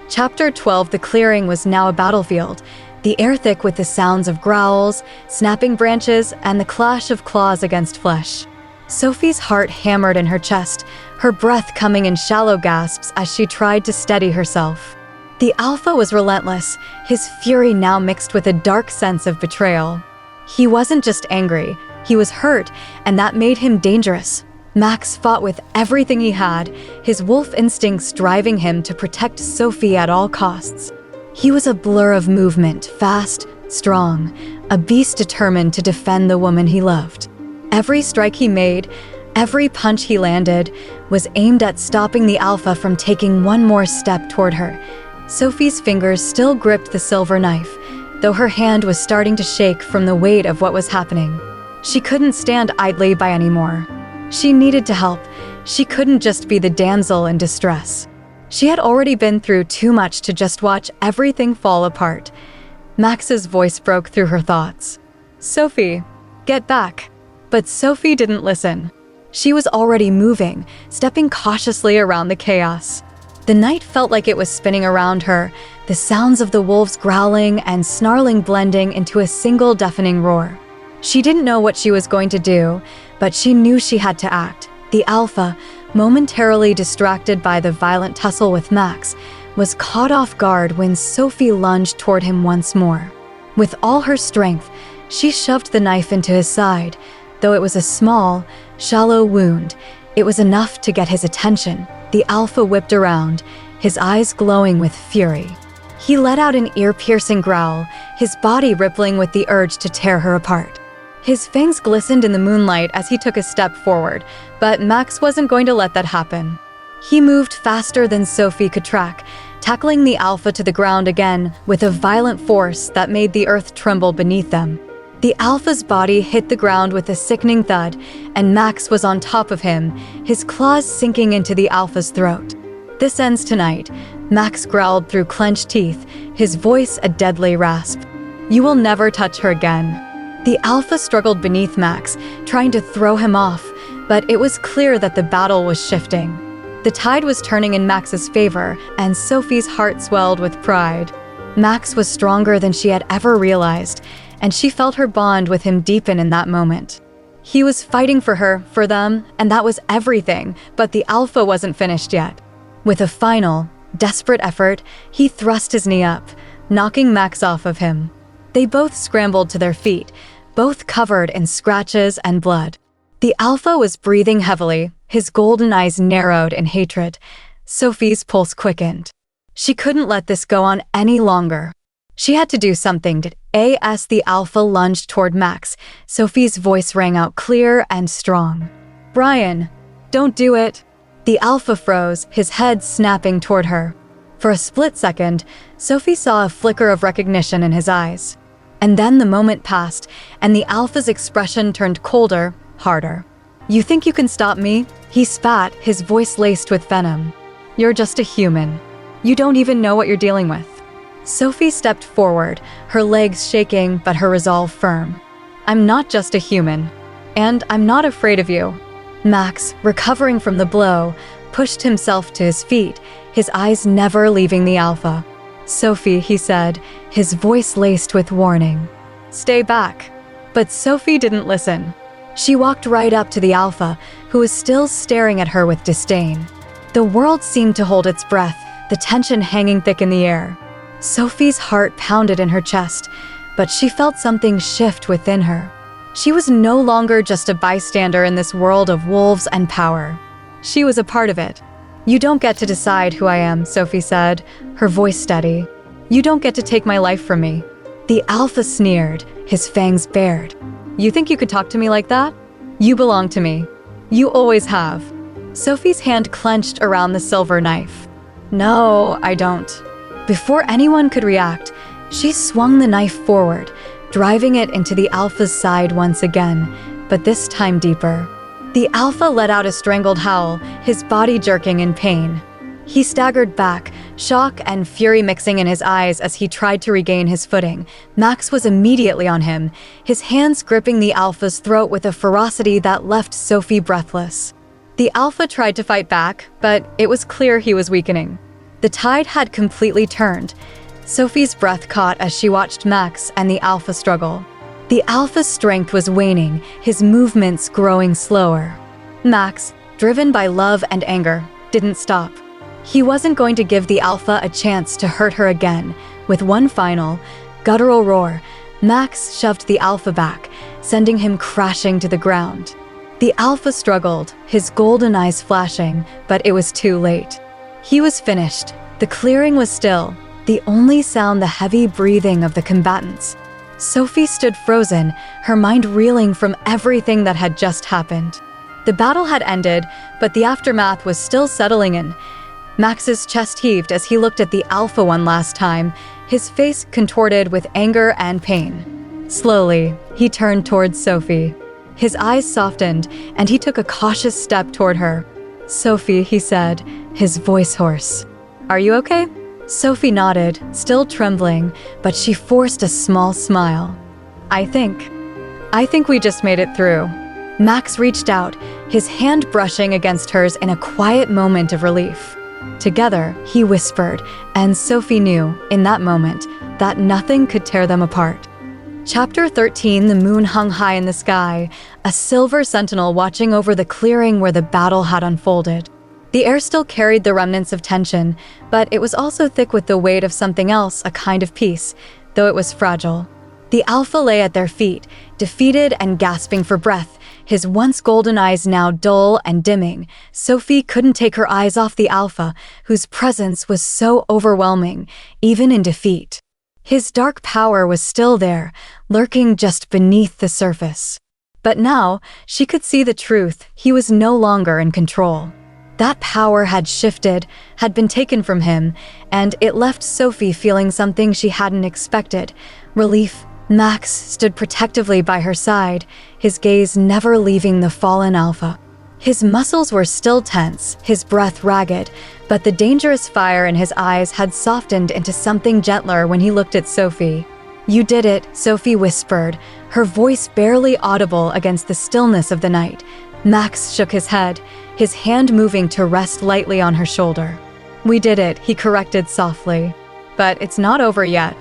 Chapter 12. The clearing was now a battlefield, the air thick with the sounds of growls, snapping branches, and the clash of claws against flesh. Sophie's heart hammered in her chest, her breath coming in shallow gasps as she tried to steady herself. The Alpha was relentless, his fury now mixed with a dark sense of betrayal. He wasn't just angry, he was hurt, and that made him dangerous. Max fought with everything he had, his wolf instincts driving him to protect Sophie at all costs. He was a blur of movement, fast, strong, a beast determined to defend the woman he loved. Every strike he made, every punch he landed, was aimed at stopping the Alpha from taking one more step toward her. Sophie's fingers still gripped the silver knife, though her hand was starting to shake from the weight of what was happening. She couldn't stand idly by anymore. She needed to help. She couldn't just be the damsel in distress. She had already been through too much to just watch everything fall apart. Max's voice broke through her thoughts. "Sophie, get back." But Sophie didn't listen. She was already moving, stepping cautiously around the chaos. The night felt like it was spinning around her, the sounds of the wolves growling and snarling blending into a single deafening roar. She didn't know what she was going to do, but she knew she had to act. The Alpha, momentarily distracted by the violent tussle with Max, was caught off guard when Sophie lunged toward him once more. With all her strength, she shoved the knife into his side. Though it was a small, shallow wound, it was enough to get his attention. The Alpha whipped around, his eyes glowing with fury. He let out an ear-piercing growl, his body rippling with the urge to tear her apart. His fangs glistened in the moonlight as he took a step forward, but Max wasn't going to let that happen. He moved faster than Sophie could track, tackling the Alpha to the ground again with a violent force that made the earth tremble beneath them. The Alpha's body hit the ground with a sickening thud, and Max was on top of him, his claws sinking into the Alpha's throat. "This ends tonight," Max growled through clenched teeth, his voice a deadly rasp. "You will never touch her again." The Alpha struggled beneath Max, trying to throw him off, but it was clear that the battle was shifting. The tide was turning in Max's favor, and Sophie's heart swelled with pride. Max was stronger than she had ever realized, and she felt her bond with him deepen in that moment. He was fighting for her, for them, and that was everything, but the alpha wasn't finished yet. With a final, desperate effort, he thrust his knee up, knocking Max off of him. They both scrambled to their feet, both covered in scratches and blood. The alpha was breathing heavily, his golden eyes narrowed in hatred. Sophie's pulse quickened. She couldn't let this go on any longer. She had to do something. As the alpha lunged toward Max, Sophie's voice rang out clear and strong. "Brian, don't do it." The alpha froze, his head snapping toward her. For a split second, Sophie saw a flicker of recognition in his eyes. And then the moment passed, and the alpha's expression turned colder, harder. "You think you can stop me?" He spat, his voice laced with venom. "You're just a human. You don't even know what you're dealing with." Sophie stepped forward, her legs shaking but her resolve firm. "I'm not just a human. And I'm not afraid of you." Max, recovering from the blow, pushed himself to his feet, his eyes never leaving the alpha. "Sophie," he said, his voice laced with warning. "Stay back." But Sophie didn't listen. She walked right up to the alpha, who was still staring at her with disdain. The world seemed to hold its breath, the tension hanging thick in the air. Sophie's heart pounded in her chest, but she felt something shift within her. She was no longer just a bystander in this world of wolves and power. She was a part of it. "You don't get to decide who I am," Sophie said, her voice steady. "You don't get to take my life from me." The alpha sneered, his fangs bared. "You think you could talk to me like that? You belong to me. You always have." Sophie's hand clenched around the silver knife. "No, I don't." Before anyone could react, she swung the knife forward, driving it into the alpha's side once again, but this time deeper. The alpha let out a strangled howl, his body jerking in pain. He staggered back, shock and fury mixing in his eyes as he tried to regain his footing. Max was immediately on him, his hands gripping the alpha's throat with a ferocity that left Sophie breathless. The alpha tried to fight back, but it was clear he was weakening. The tide had completely turned. Sophie's breath caught as she watched Max and the alpha struggle. The alpha's strength was waning, his movements growing slower. Max, driven by love and anger, didn't stop. He wasn't going to give the alpha a chance to hurt her again. With one final, guttural roar, Max shoved the alpha back, sending him crashing to the ground. The alpha struggled, his golden eyes flashing, but it was too late. He was finished. The clearing was still, the only sound the heavy breathing of the combatants. Sophie stood frozen, her mind reeling from everything that had just happened. The battle had ended, but the aftermath was still settling in. Max's chest heaved as he looked at the alpha one last time, his face contorted with anger and pain. Slowly, he turned towards Sophie. His eyes softened, and he took a cautious step toward her. "Sophie," he said, his voice hoarse. "Are you okay?" Sophie nodded, still trembling, but she forced a small smile. I think we just made it through." Max reached out, his hand brushing against hers in a quiet moment of relief. Together, he whispered, and Sophie knew, in that moment, that nothing could tear them apart. Chapter 13. The moon hung high in the sky, a silver sentinel watching over the clearing where the battle had unfolded. The air still carried the remnants of tension, but it was also thick with the weight of something else, a kind of peace, though it was fragile. The alpha lay at their feet, defeated and gasping for breath, his once golden eyes now dull and dimming. Sophie couldn't take her eyes off the alpha, whose presence was so overwhelming, even in defeat. His dark power was still there, lurking just beneath the surface. But now, she could see the truth. He was no longer in control. That power had shifted, had been taken from him, and it left Sophie feeling something she hadn't expected. Relief. Max stood protectively by her side, his gaze never leaving the fallen alpha. His muscles were still tense, his breath ragged, but the dangerous fire in his eyes had softened into something gentler when he looked at Sophie. "You did it," Sophie whispered, her voice barely audible against the stillness of the night. Max shook his head, his hand moving to rest lightly on her shoulder. "We did it," he corrected softly. "But it's not over yet."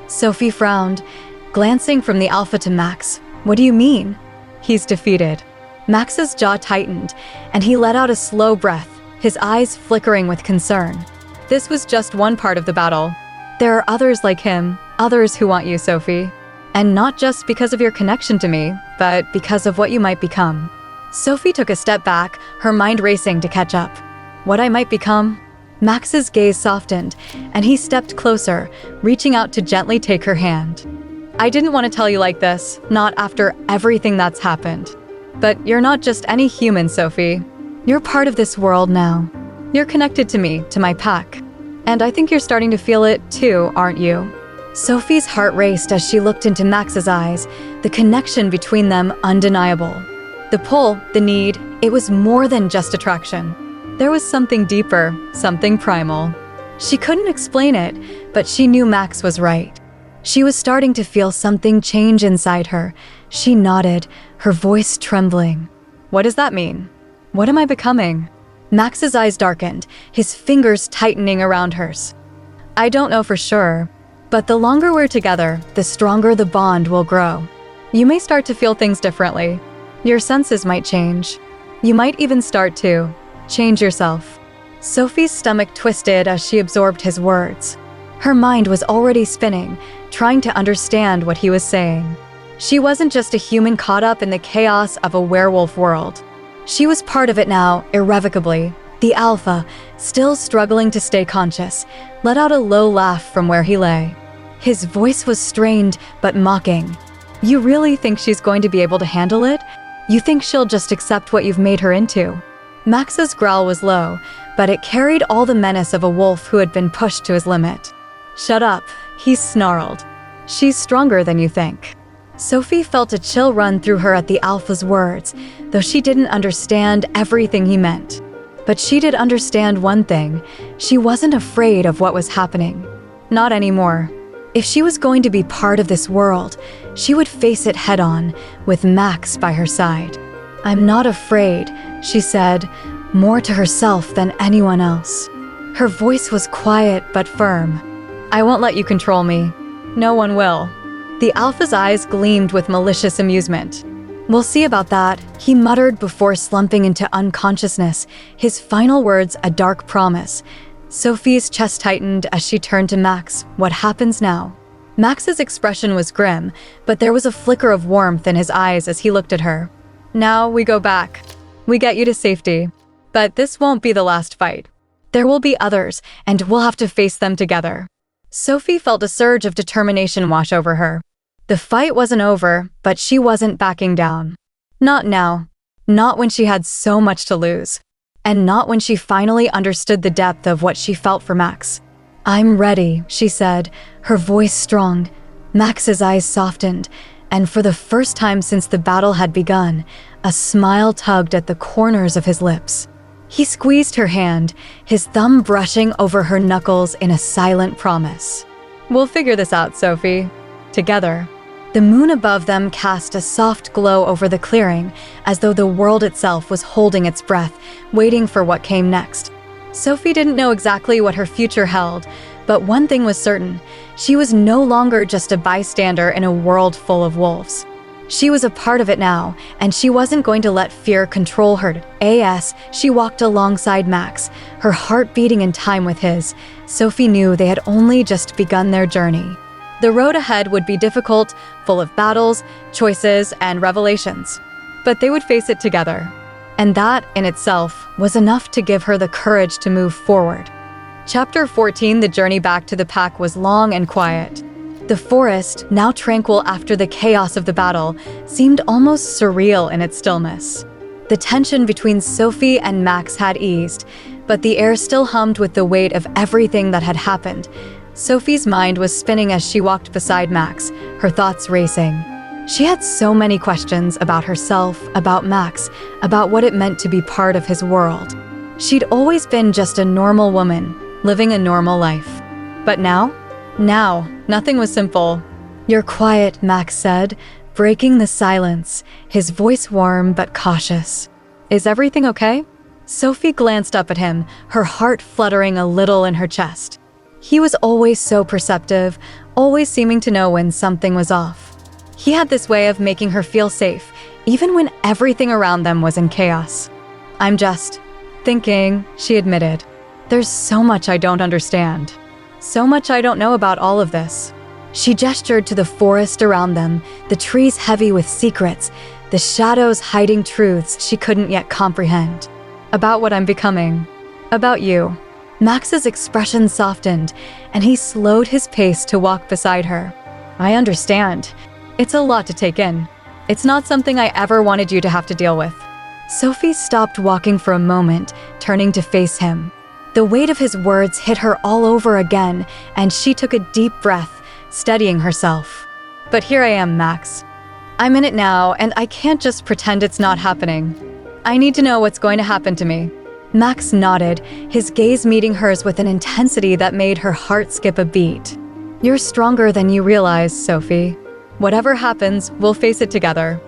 Sophie frowned, glancing from the Alpha to Max. "What do you mean?" "He's defeated." Max's jaw tightened, and he let out a slow breath, his eyes flickering with concern. "This was just one part of the battle. There are others like him, others who want you, Sophie. And not just because of your connection to me, but because of what you might become." Sophie took a step back, her mind racing to catch up. What I might become? Max's gaze softened, and he stepped closer, reaching out to gently take her hand. "I didn't want to tell you like this, not after everything that's happened. But you're not just any human, Sophie. You're part of this world now. You're connected to me, to my pack. And I think you're starting to feel it too, aren't you?" Sophie's heart raced as she looked into Max's eyes, the connection between them undeniable. The pull, the need, it was more than just attraction. There was something deeper, something primal. She couldn't explain it, but she knew Max was right. She was starting to feel something change inside her. She nodded, her voice trembling. "What does that mean? What am I becoming?" Max's eyes darkened, his fingers tightening around hers. "I don't know for sure, but the longer we're together, the stronger the bond will grow. You may start to feel things differently. Your senses might change. You might even start to change yourself." Sophie's stomach twisted as she absorbed his words. Her mind was already spinning, trying to understand what he was saying. She wasn't just a human caught up in the chaos of a werewolf world. She was part of it now, irrevocably. The Alpha, still struggling to stay conscious, let out a low laugh from where he lay. His voice was strained but mocking. "You really think she's going to be able to handle it? You think she'll just accept what you've made her into?" Max's growl was low, but it carried all the menace of a wolf who had been pushed to his limit. "Shut up," he snarled. "She's stronger than you think." Sophie felt a chill run through her at the Alpha's words, though she didn't understand everything he meant. But she did understand one thing: she wasn't afraid of what was happening. Not anymore. If she was going to be part of this world, she would face it head-on, with Max by her side. "I'm not afraid," she said, more to herself than anyone else. Her voice was quiet but firm. "I won't let you control me. No one will." The Alpha's eyes gleamed with malicious amusement. "We'll see about that," he muttered before slumping into unconsciousness, his final words a dark promise. Sophie's chest tightened as she turned to Max. "What happens now?" Max's expression was grim, but there was a flicker of warmth in his eyes as he looked at her. "Now we go back. We get you to safety. But this won't be the last fight. There will be others, and we'll have to face them together." Sophie felt a surge of determination wash over her. The fight wasn't over, but she wasn't backing down. Not now. Not when she had so much to lose. And not when she finally understood the depth of what she felt for Max. "I'm ready," she said, her voice strong. Max's eyes softened, and for the first time since the battle had begun, a smile tugged at the corners of his lips. He squeezed her hand, his thumb brushing over her knuckles in a silent promise. "We'll figure this out, Sophie. Together." The moon above them cast a soft glow over the clearing, as though the world itself was holding its breath, waiting for what came next. Sophie didn't know exactly what her future held, but one thing was certain: she was no longer just a bystander in a world full of wolves. She was a part of it now, and she wasn't going to let fear control her. She walked alongside Max, her heart beating in time with his. Sophie knew they had only just begun their journey. The road ahead would be difficult, full of battles, choices, and revelations. But they would face it together. And that, in itself, was enough to give her the courage to move forward. Chapter 14, the journey back to the pack, was long and quiet. The forest, now tranquil after the chaos of the battle, seemed almost surreal in its stillness. The tension between Sophie and Max had eased, but the air still hummed with the weight of everything that had happened. Sophie's mind was spinning as she walked beside Max, her thoughts racing. She had so many questions about herself, about Max, about what it meant to be part of his world. She'd always been just a normal woman, living a normal life. But now, nothing was simple. "You're quiet," Max said, breaking the silence, his voice warm but cautious. "Is everything okay?" Sophie glanced up at him, her heart fluttering a little in her chest. He was always so perceptive, always seeming to know when something was off. He had this way of making her feel safe, even when everything around them was in chaos. "I'm just thinking," she admitted. "There's so much I don't understand. So much I don't know about all of this." She gestured to the forest around them, the trees heavy with secrets, the shadows hiding truths she couldn't yet comprehend. "About what I'm becoming. About you." Max's expression softened, and he slowed his pace to walk beside her. "I understand. It's a lot to take in. It's not something I ever wanted you to have to deal with." Sophie stopped walking for a moment, turning to face him. The weight of his words hit her all over again, and she took a deep breath, steadying herself. "But here I am, Max. I'm in it now, and I can't just pretend it's not happening. I need to know what's going to happen to me." Max nodded, his gaze meeting hers with an intensity that made her heart skip a beat. "You're stronger than you realize, Sophie. Whatever happens, we'll face it together.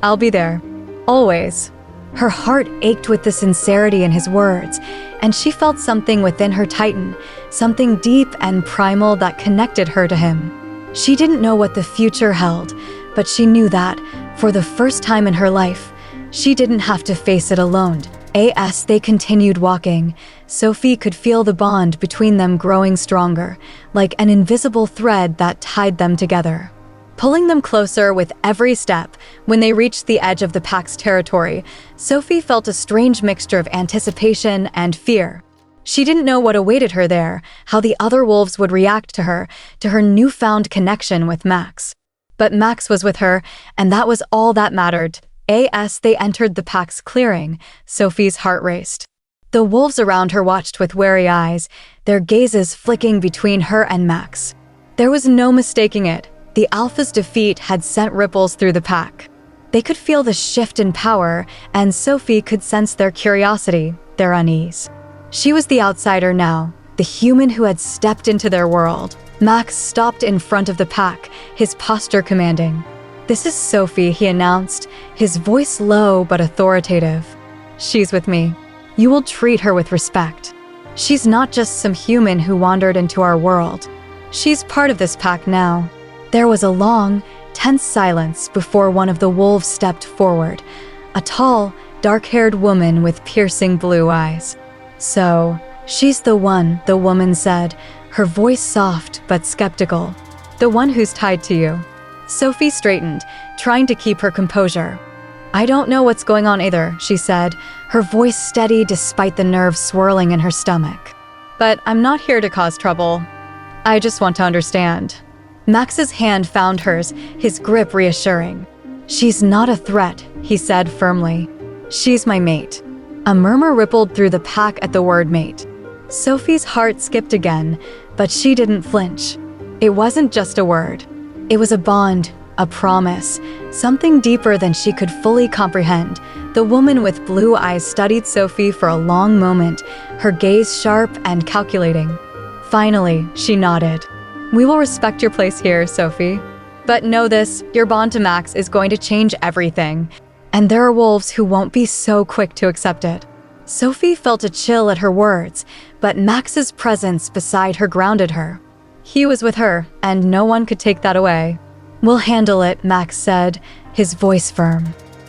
I'll be there. Always." Her heart ached with the sincerity in his words, and she felt something within her tighten, something deep and primal that connected her to him. She didn't know what the future held, but she knew that, for the first time in her life, she didn't have to face it alone. As they continued walking, Sophie could feel the bond between them growing stronger, like an invisible thread that tied them together. Pulling them closer with every step, when they reached the edge of the pack's territory, Sophie felt a strange mixture of anticipation and fear. She didn't know what awaited her there, how the other wolves would react to her newfound connection with Max. But Max was with her, and that was all that mattered. As they entered the pack's clearing, Sophie's heart raced. The wolves around her watched with wary eyes, their gazes flicking between her and Max. There was no mistaking it. The alpha's defeat had sent ripples through the pack. They could feel the shift in power, and Sophie could sense their curiosity, their unease. She was the outsider now, the human who had stepped into their world. Max stopped in front of the pack, his posture commanding. "This is Sophie," he announced, his voice low but authoritative. "She's with me. You will treat her with respect. She's not just some human who wandered into our world. She's part of this pack now." There was a long, tense silence before one of the wolves stepped forward, a tall, dark-haired woman with piercing blue eyes. "So, she's the one," the woman said, her voice soft but skeptical. "The one who's tied to you." Sophie straightened, trying to keep her composure. "I don't know what's going on either," she said, her voice steady despite the nerves swirling in her stomach. "But I'm not here to cause trouble. I just want to understand." Max's hand found hers, his grip reassuring. "She's not a threat," he said firmly. "She's my mate." A murmur rippled through the pack at the word mate. Sophie's heart skipped again, but she didn't flinch. It wasn't just a word. It was a bond, a promise, something deeper than she could fully comprehend. The woman with blue eyes studied Sophie for a long moment, her gaze sharp and calculating. Finally, she nodded. "We will respect your place here, Sophie. But know this, your bond to Max is going to change everything, and there are wolves who won't be so quick to accept it." Sophie felt a chill at her words, but Max's presence beside her grounded her. He was with her, and no one could take that away. "We'll handle it," Max said, his voice firm.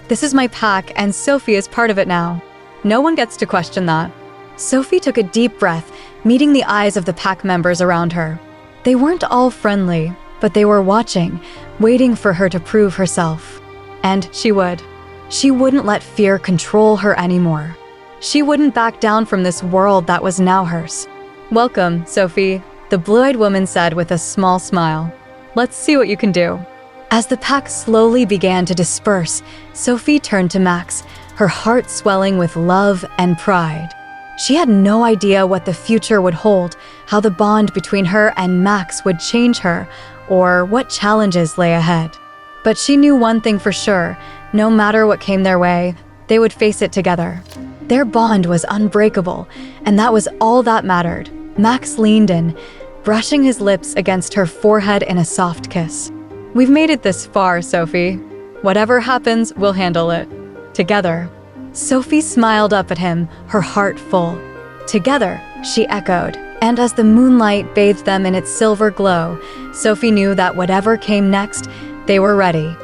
"This is my pack, and Sophie is part of it now. No one gets to question that." Sophie took a deep breath, meeting the eyes of the pack members around her. They weren't all friendly, but they were watching, waiting for her to prove herself. And she would. She wouldn't let fear control her anymore. She wouldn't back down from this world that was now hers. "Welcome, Sophie," the blue-eyed woman said with a small smile. "Let's see what you can do." As the pack slowly began to disperse, Sophie turned to Max, her heart swelling with love and pride. She had no idea what the future would hold, how the bond between her and Max would change her, or what challenges lay ahead. But she knew one thing for sure, no matter what came their way, they would face it together. Their bond was unbreakable, and that was all that mattered. Max leaned in, brushing his lips against her forehead in a soft kiss. "We've made it this far, Sophie. Whatever happens, we'll handle it. Together." Sophie smiled up at him, her heart full. Together, she echoed, and as the moonlight bathed them in its silver glow, Sophie knew that whatever came next, they were ready.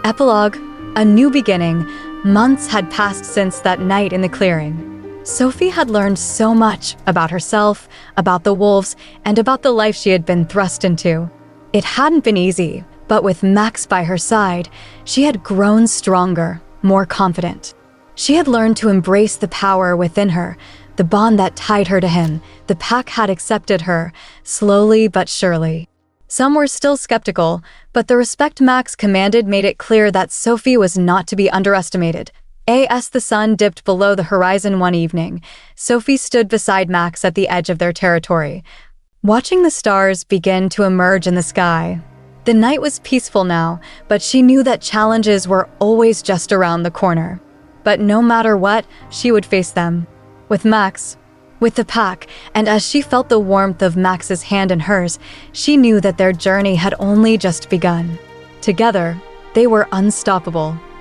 Epilogue, a new beginning. Months had passed since that night in the clearing. Sophie had learned so much about herself, about the wolves, and about the life she had been thrust into. It hadn't been easy, but with Max by her side, she had grown stronger, more confident. She had learned to embrace the power within her, the bond that tied her to him. The pack had accepted her, slowly but surely. Some were still skeptical, but the respect Max commanded made it clear that Sophie was not to be underestimated. As the sun dipped below the horizon one evening, Sophie stood beside Max at the edge of their territory, watching the stars begin to emerge in the sky. The night was peaceful now, but she knew that challenges were always just around the corner. But no matter what, she would face them. With Max, with the pack, and as she felt the warmth of Max's hand in hers, she knew that their journey had only just begun. Together, they were unstoppable.